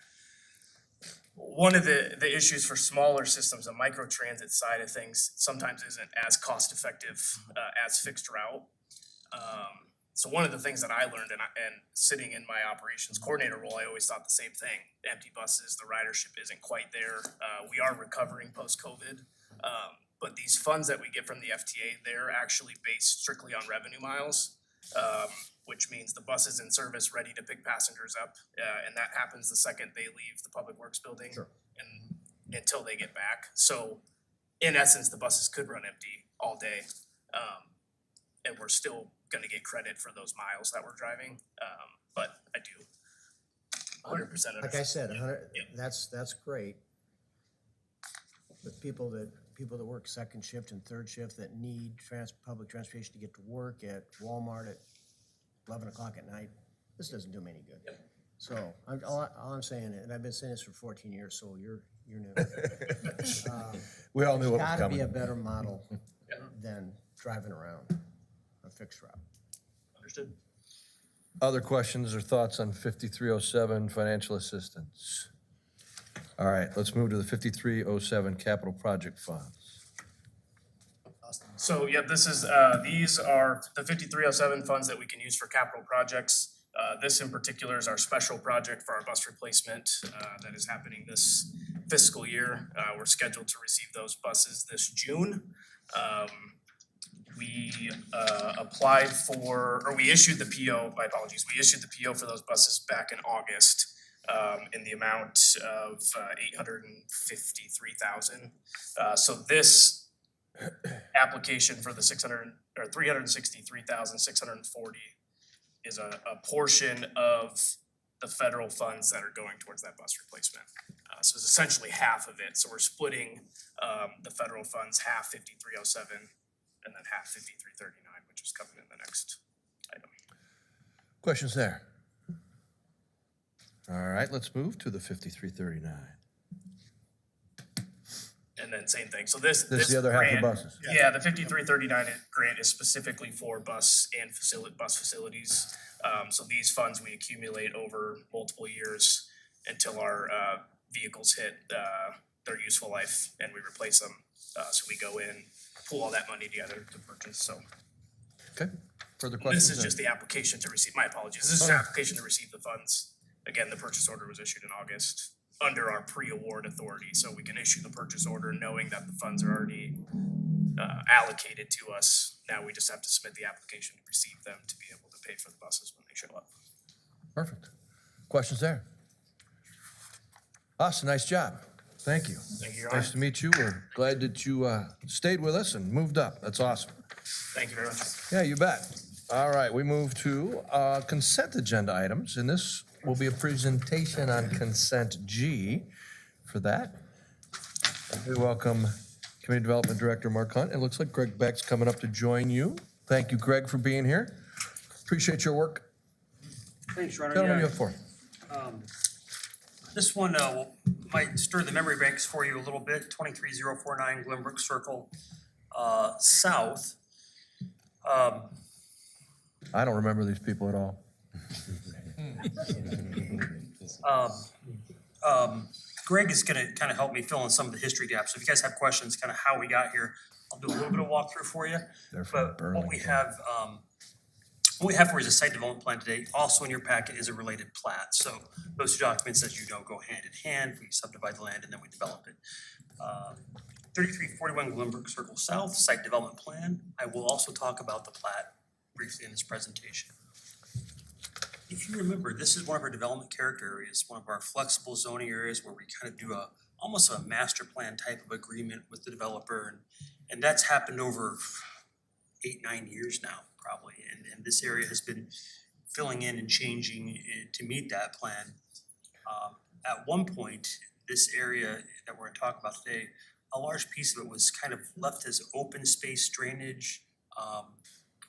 One of the issues for smaller systems, the microtransit side of things sometimes isn't as cost effective as fixed route. So one of the things that I learned and sitting in my operations coordinator role, I always thought the same thing. The empty buses, the ridership isn't quite there. We are recovering post-COVID. But these funds that we get from the FTA, they're actually based strictly on revenue miles, which means the bus is in service, ready to pick passengers up. And that happens the second they leave the Public Works building and until they get back. So in essence, the buses could run empty all day. And we're still gonna get credit for those miles that we're driving. But I do 100% Like I said, understand. 100, Yeah. that's great. But people that work second shift and third shift that need public transportation to get to work at Walmart at 11 o'clock at night, this doesn't do them any good. So all I'm saying, and I've been saying this for 14 years, so you're new. We all knew what was Gotta be a coming. better model than driving around a fixed route. Understood. Other questions or thoughts on 5307 Financial Assistance? All right, let's move to the 5307 Capital Project Funds. So, yeah, these are the 5307 funds that we can use for capital projects. This in particular is our special project for our bus replacement that is happening this fiscal year. We're scheduled to receive those buses this June. We applied for, or we issued the PO, my apologies, we issued the PO for those buses back in August in the amount of $853,000. So this application for the 363,640 is a portion of the federal funds that are going towards that bus replacement. So it's essentially half of it. So we're splitting the federal funds, half 5307 and then half 5339, which is coming in the next item. Questions there? All right, let's move to the 5339. And then same thing. So this This is the other half of the grant- buses. Yeah, the 5339 grant is specifically for bus and bus facilities. So these funds we accumulate over multiple years until our vehicles hit their useful life and we replace them. So we go in, pull all that money together to purchase, so. Okay, further questions? This is just the application to receive, my apologies, this is an application to receive the funds. Again, the purchase order was issued in August under our pre-award authority, so we can issue the purchase order knowing that the funds are already allocated to us. Now we just have to submit the application to receive them to be able to pay for the buses when they show up. Perfect. Questions there? Austin, nice job. Thank you. Thank you, Your Honor. Nice to meet you. We're glad that you stayed with us and moved up. That's awesome. Thank you very much. Yeah, you bet. All right, we move to consent agenda items, and this will be a presentation on consent G. For that, we welcome Community Development Director Mark Hunt. It looks like Greg Beck's coming up to join you. Thank you, Greg, for being here. Appreciate your work. Thanks, Your Honor. Gentlemen, you Yeah, have four. This one might stir the memory banks for you a little bit, 23049 Glenbrook Circle South. I don't remember these people at all. Greg is gonna kind of help me fill in some of the history gaps. So if you guys have questions, kind of how we got here, I'll do a little bit of walkthrough for you. They're from But what we Burlington. have, what we have for you is a site development plan today. Also in your packet is a related plat. So those two documents, as you know, go hand in hand. We subdivide the land and then we develop it. 3341 Glenbrook Circle South, site development plan. I will also talk about the plat briefly in this presentation. If you remember, this is one of our development character areas, one of our flexible zoning areas where we kind of do almost a master plan type of agreement with the developer. And that's happened over 8-9 years now, probably. And this area has been filling in and changing to meet that plan. At one point, this area that we're gonna talk about today, a large piece of it was kind of left as open space drainage,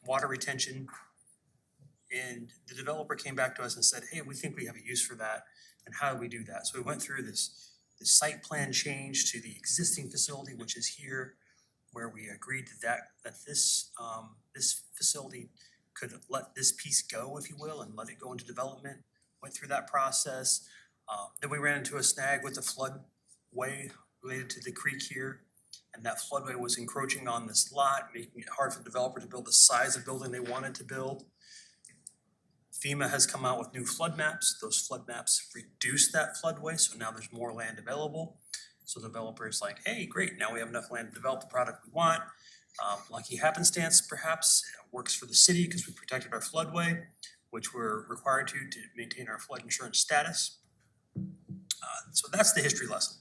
water retention. And the developer came back to us and said, hey, we think we have a use for that, and how do we do that? So we went through this site plan change to the existing facility, which is here, where we agreed that this facility could let this piece go, if you will, and let it go into development. Went through that process. Then we ran into a snag with the floodway related to the creek here. And that floodway was encroaching on this lot, making it hard for the developer to build the size of building they wanted to build. FEMA has come out with new flood maps. Those flood maps reduce that floodway, so now there's more land available. So the developer is like, hey, great, now we have enough land to develop the product we want. Lucky happenstance, perhaps, it works for the city because we protected our floodway, which we're required to maintain our flood insurance status. So that's the history lesson.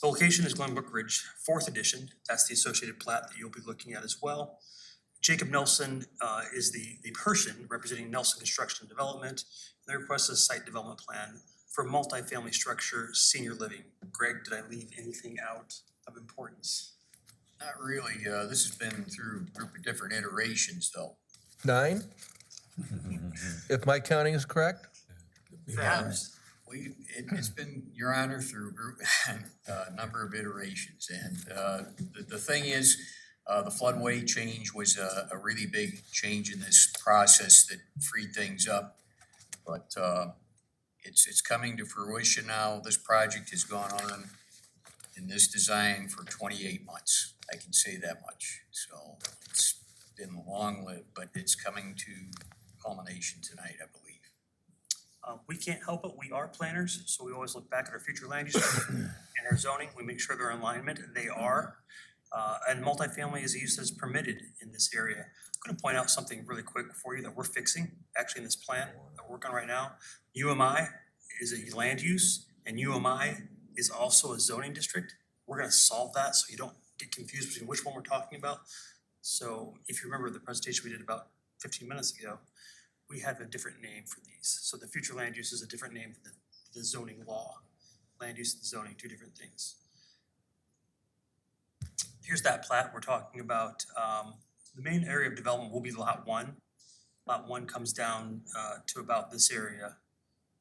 The location is Glenbrook Ridge, 4th edition. That's the associated plat that you'll be looking at as well. Jacob Nelson is the person representing Nelson Construction and Development. They request a site development plan for multifamily structure, senior living. Greg, did I leave anything out of importance? Not really. This has been through a group of different iterations though. 9? If my counting is correct? Perhaps. It's been, Your Honor, through a number of iterations. And the thing is, the floodway change was a really big change in this process that freed things up. But it's coming to fruition now. This project has gone on in this design for 28 months. I can say that much. So it's been long-lived, but it's coming to culmination tonight, I believe. We can't help it, we are planners, so we always look back at our future land use and our zoning, we make sure they're in alignment, and they are. And multifamily is a use that's permitted in this area. I'm gonna point out something really quick for you that we're fixing, actually in this plan that we're working on right now. UMI is a land use, and UMI is also a zoning district. We're gonna solve that so you don't get confused between which one we're talking about. So if you remember the presentation we did about 15 minutes ago, we have a different name for these. So the future land use is a different name than the zoning law. Land use and zoning, two different things. Here's that plat we're talking about. The main area of development will be lot 1. Lot 1 comes down to about this area,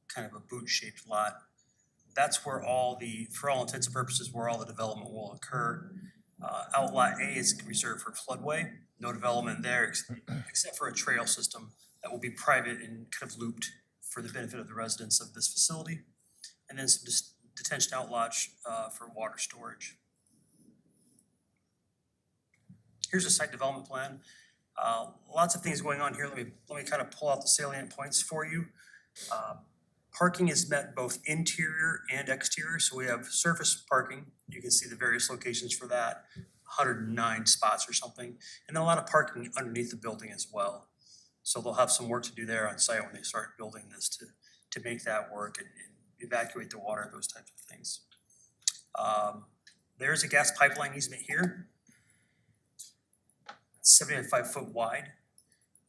kind of a boot-shaped lot. That's where for all intents and purposes, where all the development will occur. Outlot A is reserved for floodway, no development there except for a trail system that will be private and kind of looped for the benefit of the residents of this facility. And then some detention outlots for water storage. Here's a site development plan. Lots of things going on here. Let me kind of pull out the salient points for you. Parking is met both interior and exterior. So we have surface parking. You can see the various locations for that, 109 spots or something. And then a lot of parking underneath the building as well. So they'll have some work to do there on site when they start building this to make that work and evacuate the water, those types of things. There's a gas pipeline easement here. 75 foot wide.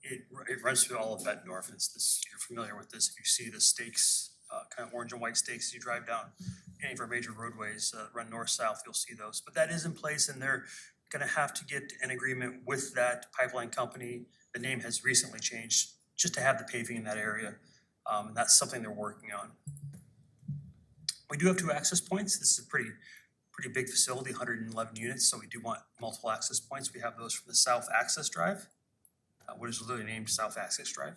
It runs through all of Bettendorf. It's this, you're familiar with this. If you see the stakes, kind of orange and white stakes as you drive down any of our major roadways, run north-south, you'll see those. But that is in place, and they're gonna have to get an agreement with that pipeline company. The name has recently changed just to have the paving in that area. And that's something they're working on. We do have 2 access points. This is a pretty big facility, 111 units, so we do want multiple access points. We have those from the South Access Drive, what is literally named South Access Drive.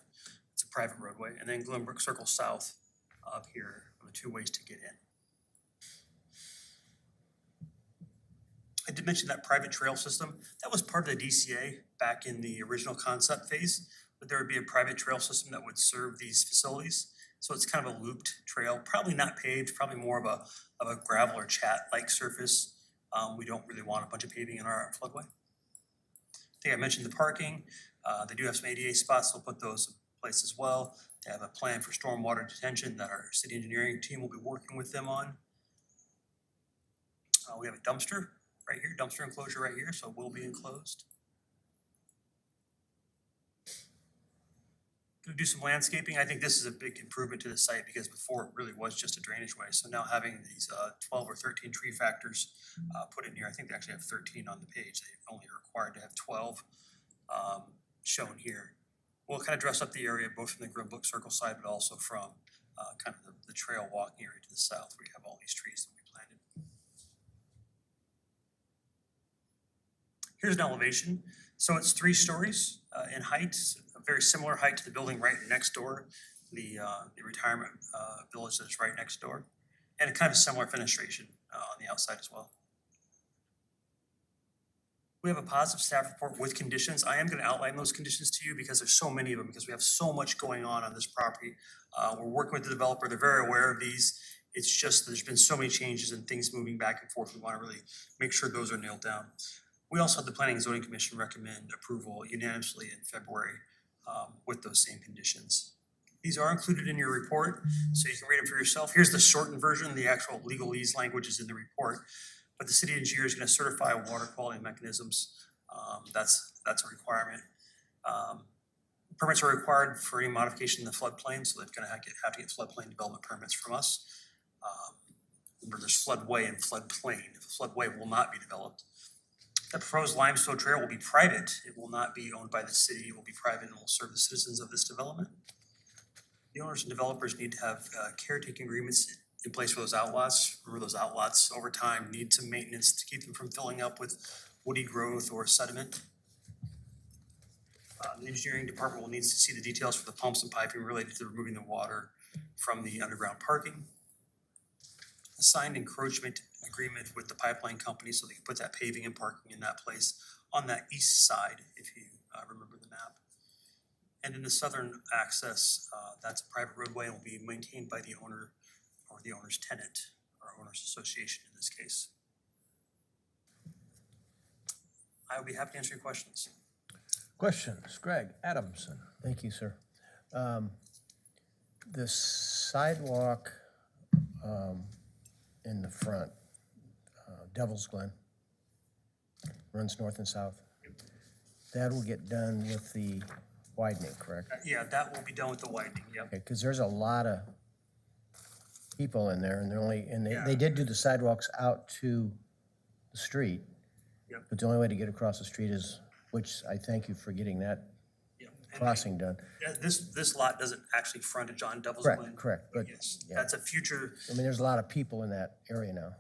It's a private roadway, and then Glenbrook Circle South up here are the two ways to get in. I did mention that private trail system. That was part of the DCA back in the original concept phase, but there would be a private trail system that would serve these facilities. So it's kind of a looped trail, probably not paved, probably more of a gravel or chat-like surface. We don't really want a bunch of paving in our floodway. I think I mentioned the parking. They do have some ADA spots, so we'll put those in place as well. They have a plan for stormwater detention that our city engineering team will be working with them on. We have a dumpster right here, dumpster enclosure right here, so it will be enclosed. Gonna do some landscaping. I think this is a big improvement to the site because before it really was just a drainage way. So now having these 12 or 13 tree factors put in here, I think they actually have 13 on the page. They only are required to have 12 shown here. We'll kind of dress up the area both from the Grimbook Circle side, but also from kind of the trail walking area to the south where you have all these trees that we planted. Here's an elevation. So it's 3 stories in height, a very similar height to the building right next door, the retirement village that's right next door, and a kind of similar fenestration on the outside as well. We have a positive staff report with conditions. I am going to outline those conditions to you because there's so many of them, because we have so much going on this property. We're working with the developer. They're very aware of these. It's just there's been so many changes and things moving back and forth. We want to really make sure those are nailed down. We also had the Planning and Zoning Commission recommend approval unanimously in February with those same conditions. These are included in your report, so you can read them for yourself. Here's the shortened version. The actual legalese language is in the report. But the city engineer is going to certify water quality mechanisms. That's a requirement. Permits are required for any modification in the floodplain, so they're going to have to get floodplain development permits from us. Remember, there's floodway and floodplain. The floodway will not be developed. The proposed limestone trail will be private. It will not be owned by the city. It will be private and will serve the citizens of this development. The owners and developers need to have caretaking agreements in place for those outlots. Remember, those outlots over time need some maintenance to keep them from filling up with woody growth or sediment. The engineering department will need to see the details for the pumps and piping related to removing the water from the underground parking. A signed encroachment agreement with the pipeline company so they can put that paving and parking in that place on that east side, if you remember the map. And in the southern access, that's a private roadway and will be maintained by the owner or the owner's tenant, or owner's association in this case. I will be happy to answer your questions. Questions? Greg Adamson. Thank you, sir. The sidewalk in the front, Devil's Glen, runs north and south. That will get done with the widening, correct? Yeah, that will be done with the widening, yep. Okay, because there's a lot of people in there, and they did do the sidewalks out to the street. Yep. But the only way to get across the street is, which I thank you for getting that Yep. And crossing done. yeah, this lot doesn't actually frontage on Devil's Glen. Correct, but, Yes, yeah. that's a future, I mean, there's a lot of people in that area now.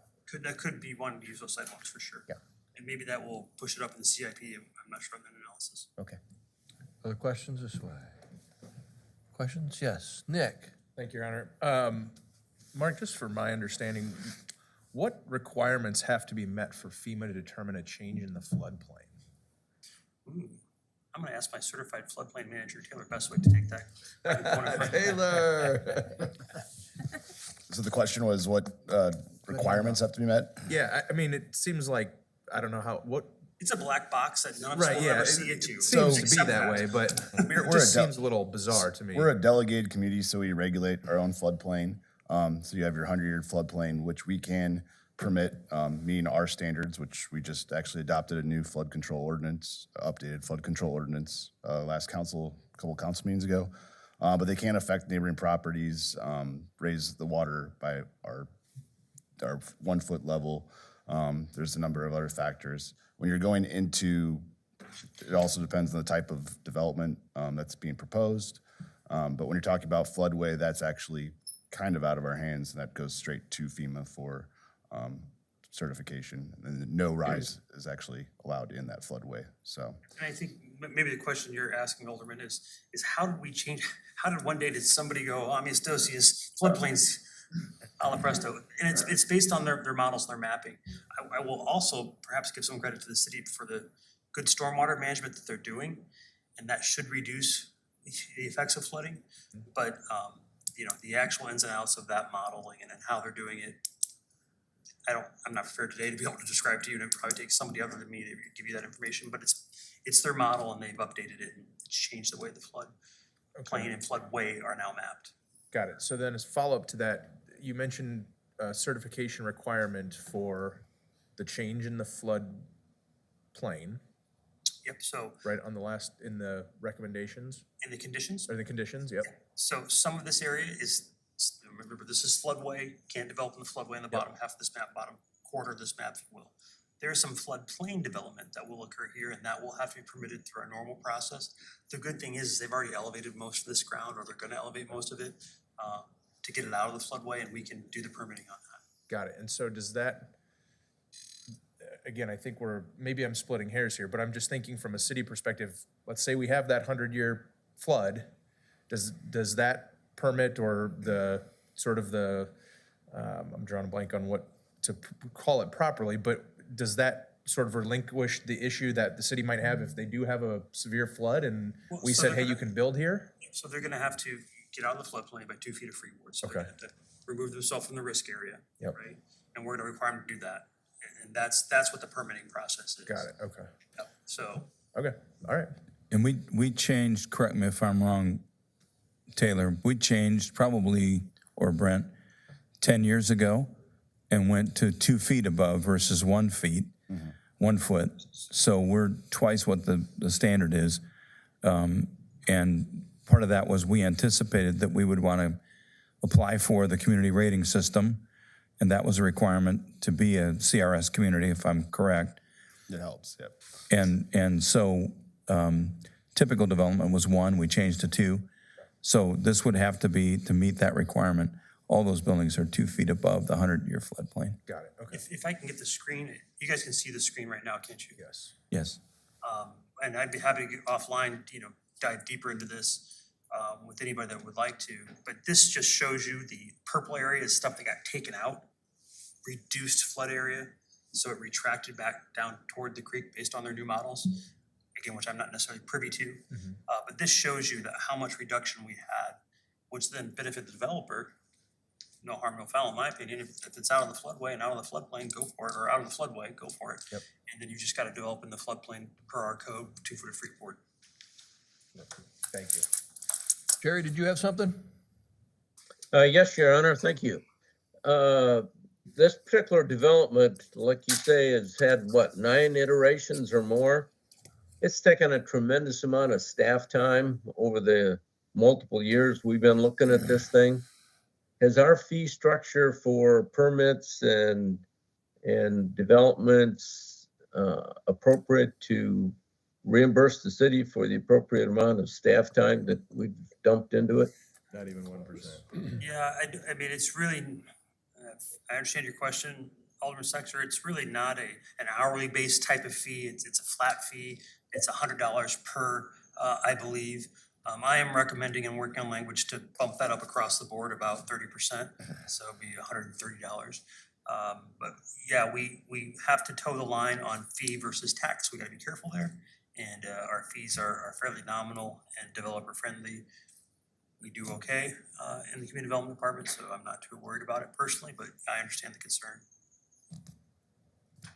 that could be one to use those sidewalks for sure. Yeah. And maybe that will push it up in the CIP, I'm not sure on that analysis. Okay. Other questions this way? Questions? Yes. Nick? Thank you, Your Honor. Mark, just for my understanding, what requirements have to be met for FEMA to determine a change in the floodplain? Ooh, I'm gonna ask my certified floodplain manager, Taylor Bestwick, to take that. Taylor. So the question was what requirements have to be met? Yeah, I mean, it seems like, I don't know what, It's a black box that none of us right, will yeah, ever it see it to. seems to be Except that way, but We're it just a del- seems a little bizarre to me. We're a delegated community, so we regulate our own floodplain. So you have your 100-year floodplain, which we can permit, meeting our standards, which we just actually adopted a new flood control ordinance, updated flood control ordinance, last council, a couple council meetings ago. But they can't affect neighboring properties, raise the water by our 1 foot level. There's a number of other factors. When you're going into, it also depends on the type of development that's being proposed. But when you're talking about floodway, that's actually kind of out of our hands, and that goes straight to FEMA for certification, and no rise is actually allowed in that floodway, so. And I think maybe the question you're asking, Alderman, is how did we change, how did one day did somebody go, oh, Amistosius, floodplains, a la presto? And it's based on their models and their mapping. I will also perhaps give some credit to the city for the good stormwater management that they're doing, and that should reduce the effects of flooding. But, you know, the actual ins and outs of that modeling and how they're doing it, I'm not prepared today to be able to describe to you, and it probably takes somebody other than me to give you that information, but it's their model and they've updated it and it's changed the way the flood plain and floodway are now mapped. Got it. So then as follow-up to that, you mentioned a certification requirement for the change in the flood plain, Yep, so right, on the last, in the recommendations, in the conditions, or the conditions, yep. so some of this area is, remember, this is floodway, can't develop in the floodway in the bottom half of this map, bottom quarter of this map, if you will. There's some floodplain development that will occur here, and that will have to be permitted through our normal process. The good thing is they've already elevated most of this ground, or they're gonna elevate most of it, to get it out of the floodway, and we can do the permitting on that. Got it. And so does that, again, I think maybe I'm splitting hairs here, but I'm just thinking from a city perspective, let's say we have that 100-year flood, does that permit or the sort of the, I'm drawing a blank on what to call it properly, but does that sort of relinquish the issue that the city might have if they do have a severe flood and Well, we so said, they're hey, you gonna- can build here? So they're gonna have to get out of the floodplain by 2 feet of freeboard, so they're gonna have to remove themselves from the risk area, Yep. right? And we're gonna require them to do that, and that's what the permitting process is. Got it, okay. Yep. So, Okay, all right. And we changed, correct me if I'm wrong, Taylor, we changed probably, or Brent, 10 years ago and went to 2 feet above versus 1 feet, 1 foot. So we're twice what the standard is. And part of that was we anticipated that we would want to apply for the community rating system, and that was a requirement to be a CRS community, if I'm correct. It helps, yep. And so typical development was 1, we changed to 2. So this would have to be, to meet that requirement, all those buildings are 2 feet above the 100-year floodplain. Got it, okay. if I can get the screen, you guys can see the screen right now, can't you? Yes. Yes. And I'd be happy to get offline, dive deeper into this with anybody that would like to. But this just shows you the purple area is stuff that got taken out, reduced flood area. So it retracted back down toward the creek based on their new models, again, which I'm not necessarily privy to. But this shows you that how much reduction we had, which then benefit the developer. No harm, no foul, in my opinion. If it's out of the floodway and out of the floodplain, go for it, or out of the floodway, go for it. Yep. And then you just gotta develop in the floodplain per our code, 2 foot of freeboard. Thank you. Jerry, did you have something? Yes, Your Honor, thank you. This particular development, like you say, has had, what, 9 iterations or more? It's taken a tremendous amount of staff time over the multiple years we've been looking at this thing. Has our fee structure for permits and developments appropriate to reimburse the city for the appropriate amount of staff time that we've dumped into it? Not even 1%. Yeah, I mean, it's really, I understand your question, Alderman Sexer. It's really not an hourly based type of fee. It's a flat fee. It's $100 per, I believe. I am recommending and working on language to bump that up across the board about 30%, so it'd be $130. But yeah, we have to toe the line on fee versus tax. We gotta be careful there. And our fees are fairly nominal and developer friendly. We do okay in the community development department, so I'm not too worried about it personally, but I understand the concern.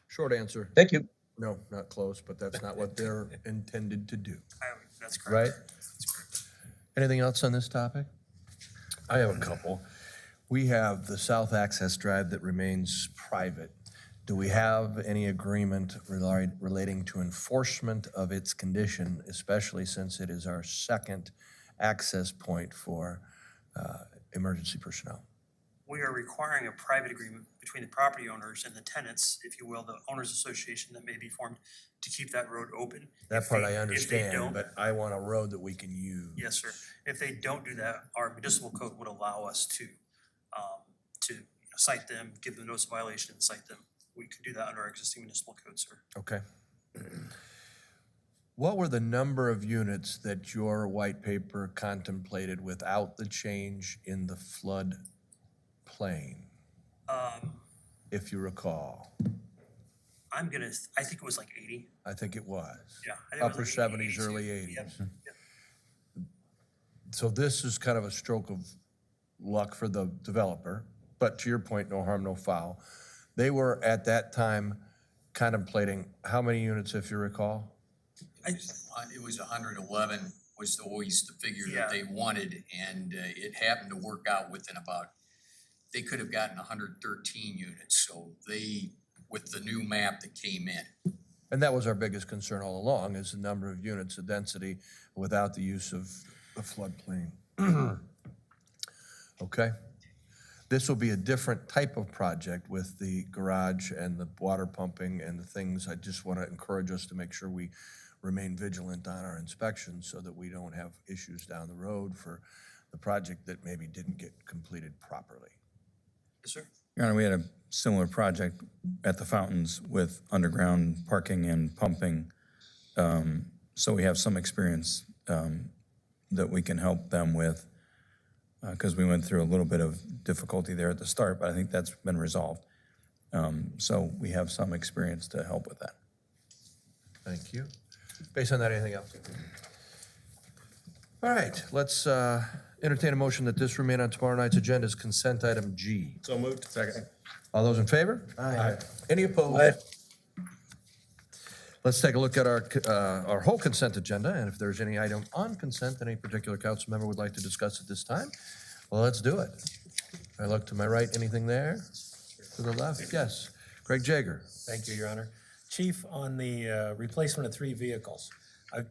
Short answer, Thank you. no, not close, but that's not what they're intended to do, That's correct. right? Anything else on this topic? I have a couple. We have the South Access Drive that remains private. Do we have any agreement relating to enforcement of its condition, especially since it is our second access point for emergency personnel? We are requiring a private agreement between the property owners and the tenants, if you will, the owners association that may be formed to keep that road open. That If part they- I if they understand, don't- but I want a road that we can use. Yes, sir. If they don't do that, our municipal code would allow us to cite them, give them notice of violation and cite them we could do that under our existing municipal code, sir. Okay. What were the number of units that your white paper contemplated without the change in the flood plain, if you recall? I think it was like 80. I think it was. Yeah. I think it was Upper like 80, 70s, 82. early Yep, 80s. yep. So this is kind of a stroke of luck for the developer, but to your point, no harm, no foul. They were at that time contemplating how many units, if you recall? It was 111 was always the figure Yeah. that they wanted, and it happened to work out within about, they could have gotten 113 units, so they, with the new map that came in. And that was our biggest concern all along, is the number of units, the density, without the use of the floodplain. Okay? This will be a different type of project with the garage and the water pumping and the things. I just want to encourage us to make sure we remain vigilant on our inspections so that we don't have issues down the road for the project that maybe didn't get completed properly. Yes, sir. Your Honor, we had a similar project at the fountains with underground parking and pumping. So we have some experience that we can help them with, because we went through a little bit of difficulty there at the start, but I think that's been resolved. So we have some experience to help with that. Thank you. Based on that, anything else? All right, let's entertain a motion that this remain on tomorrow night's agenda as consent item G. So moved. Second. All those in favor? Aye. Any opposed? Let's take a look at our whole consent agenda, and if there's any item on consent that any particular council member would like to discuss at this time, well, let's do it. I look to my right, anything there? To the left? Yes. Craig Jager. Thank you, Your Honor. Chief, on the replacement of 3 vehicles, I'm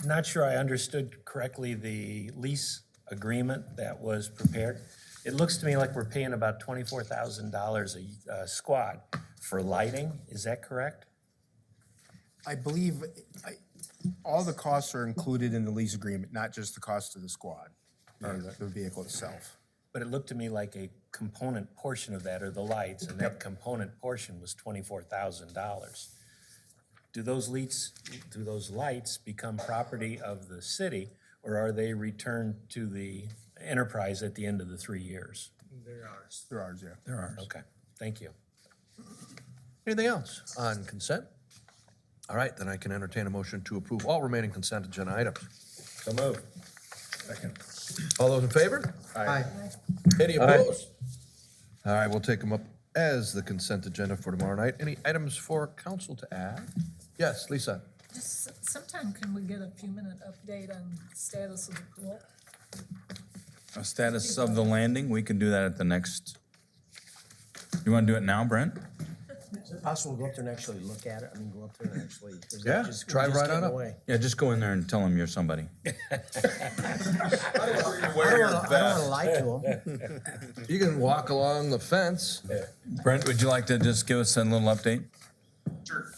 not sure I understood correctly the lease agreement that was prepared. It looks to me like we're paying about $24,000 a squad for lighting. Is that correct? I believe all the costs are included in the lease agreement, not just the cost of the squad or the vehicle itself. But it looked to me like a component portion of that are the lights, and that component portion was $24,000. Do those lights become property of the city, or are they returned to the enterprise at the end of the 3 years? They're ours, yeah. There are. Okay, thank you. Anything else on consent? All right, then I can entertain a motion to approve all remaining consent agenda items. So moved. Second. All those in favor? Aye. Any opposed? All right, we'll take them up as the consent agenda for tomorrow night. Any items for council to add? Yes, Lisa? Just sometime can we get a few minute update on status of the pool? A status of the landing, we can do that at the next, you want to do it now, Brent? Is it possible to go up there and actually look at it? I mean, go up there and actually. is it Yeah, just- we're drive just right on getting up. away? Yeah, just go in there and tell them you're somebody. I don't wanna lie to them. You can walk along the fence. Brent, would you like to just give us a little update? Sure.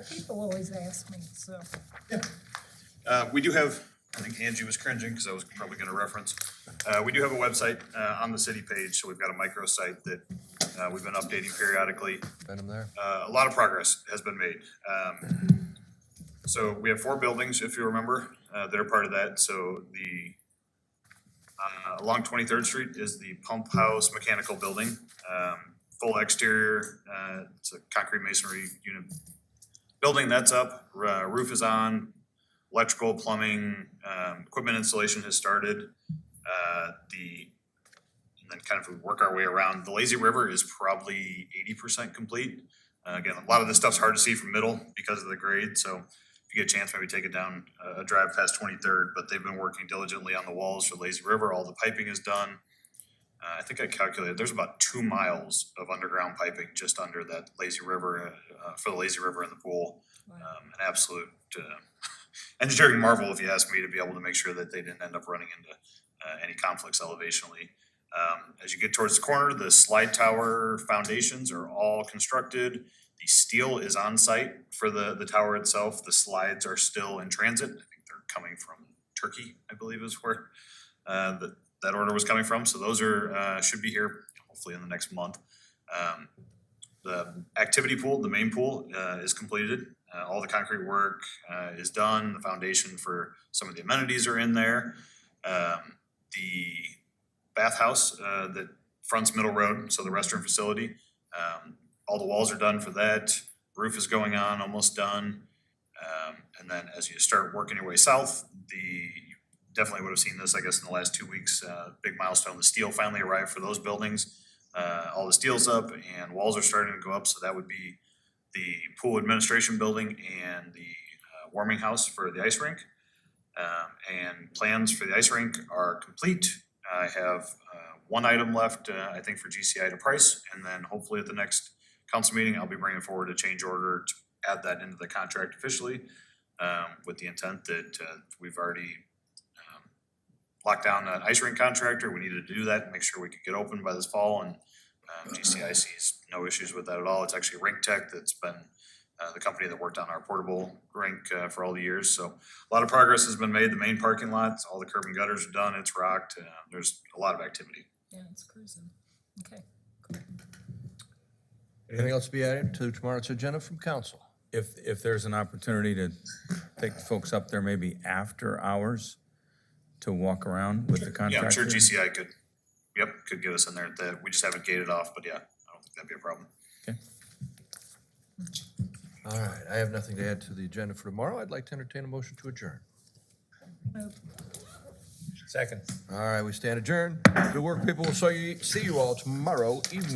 People always ask me, so. We do have, I think Angie was cringing because I was probably gonna reference. We do have a website on the city page, so we've got a microsite that we've been updating periodically. Find them there. A lot of progress has been made. So we have 4 buildings, if you remember, that are part of that. So the, along 23rd Street is the pump house mechanical building. Full exterior, it's a concrete masonry unit building, that's up, roof is on, electrical, plumbing, equipment installation has started. And then kind of we work our way around, the lazy river is probably 80% complete. Again, a lot of this stuff's hard to see from middle because of the grade, so if you get a chance, maybe take it down a drive past 23rd, but they've been working diligently on the walls for lazy river, all the piping is done. I think I calculated, there's about 2 miles of underground piping just under that lazy river, for the lazy river and the pool. An absolute engineering marvel, if you ask me, to be able to make sure that they didn't end up running into any conflicts elevationally. As you get towards the corner, the slide tower foundations are all constructed. The steel is on site for the tower itself. The slides are still in transit. I think they're coming from Turkey, I believe is where that order was coming from. So those are should be here hopefully in the next month. The activity pool, the main pool, is completed. All the concrete work is done. The foundation for some of the amenities are in there. The bathhouse that fronts Middle Road, so the restroom facility, all the walls are done for that. Roof is going on, almost done. And then as you start working your way south, you definitely would have seen this, I guess, in the last 2 weeks. Big milestone, the steel finally arrived for those buildings. All the steel's up and walls are starting to go up, so that would be the pool administration building and the warming house for the ice rink. And plans for the ice rink are complete. I have one item left, I think, for GCI to price, and then hopefully at the next council meeting, I'll be bringing forward a change order to add that into the contract officially, with the intent that we've already locked down an ice rink contractor. We needed to do that and make sure we could get open by this fall, and GCI sees no issues with that at all. It's actually Rink Tech that's been the company that worked on our portable rink for all the years. So a lot of progress has been made. The main parking lots, all the curb and gutters are done. It's rocked. There's a lot of activity. Yeah, it's cruising. Okay. Anything else to be added to tomorrow's agenda from council? If there's an opportunity to take the folks up there maybe after hours to walk around with the Yeah, contractor? I'm sure GCI could get us in there. We just have it gated off, but yeah, I don't think that'd be a problem. Okay. All right, I have nothing to add to the agenda for tomorrow. I'd like to entertain a motion to adjourn. Second. All right, we stand adjourned. Good work, people. We'll see you all tomorrow evening.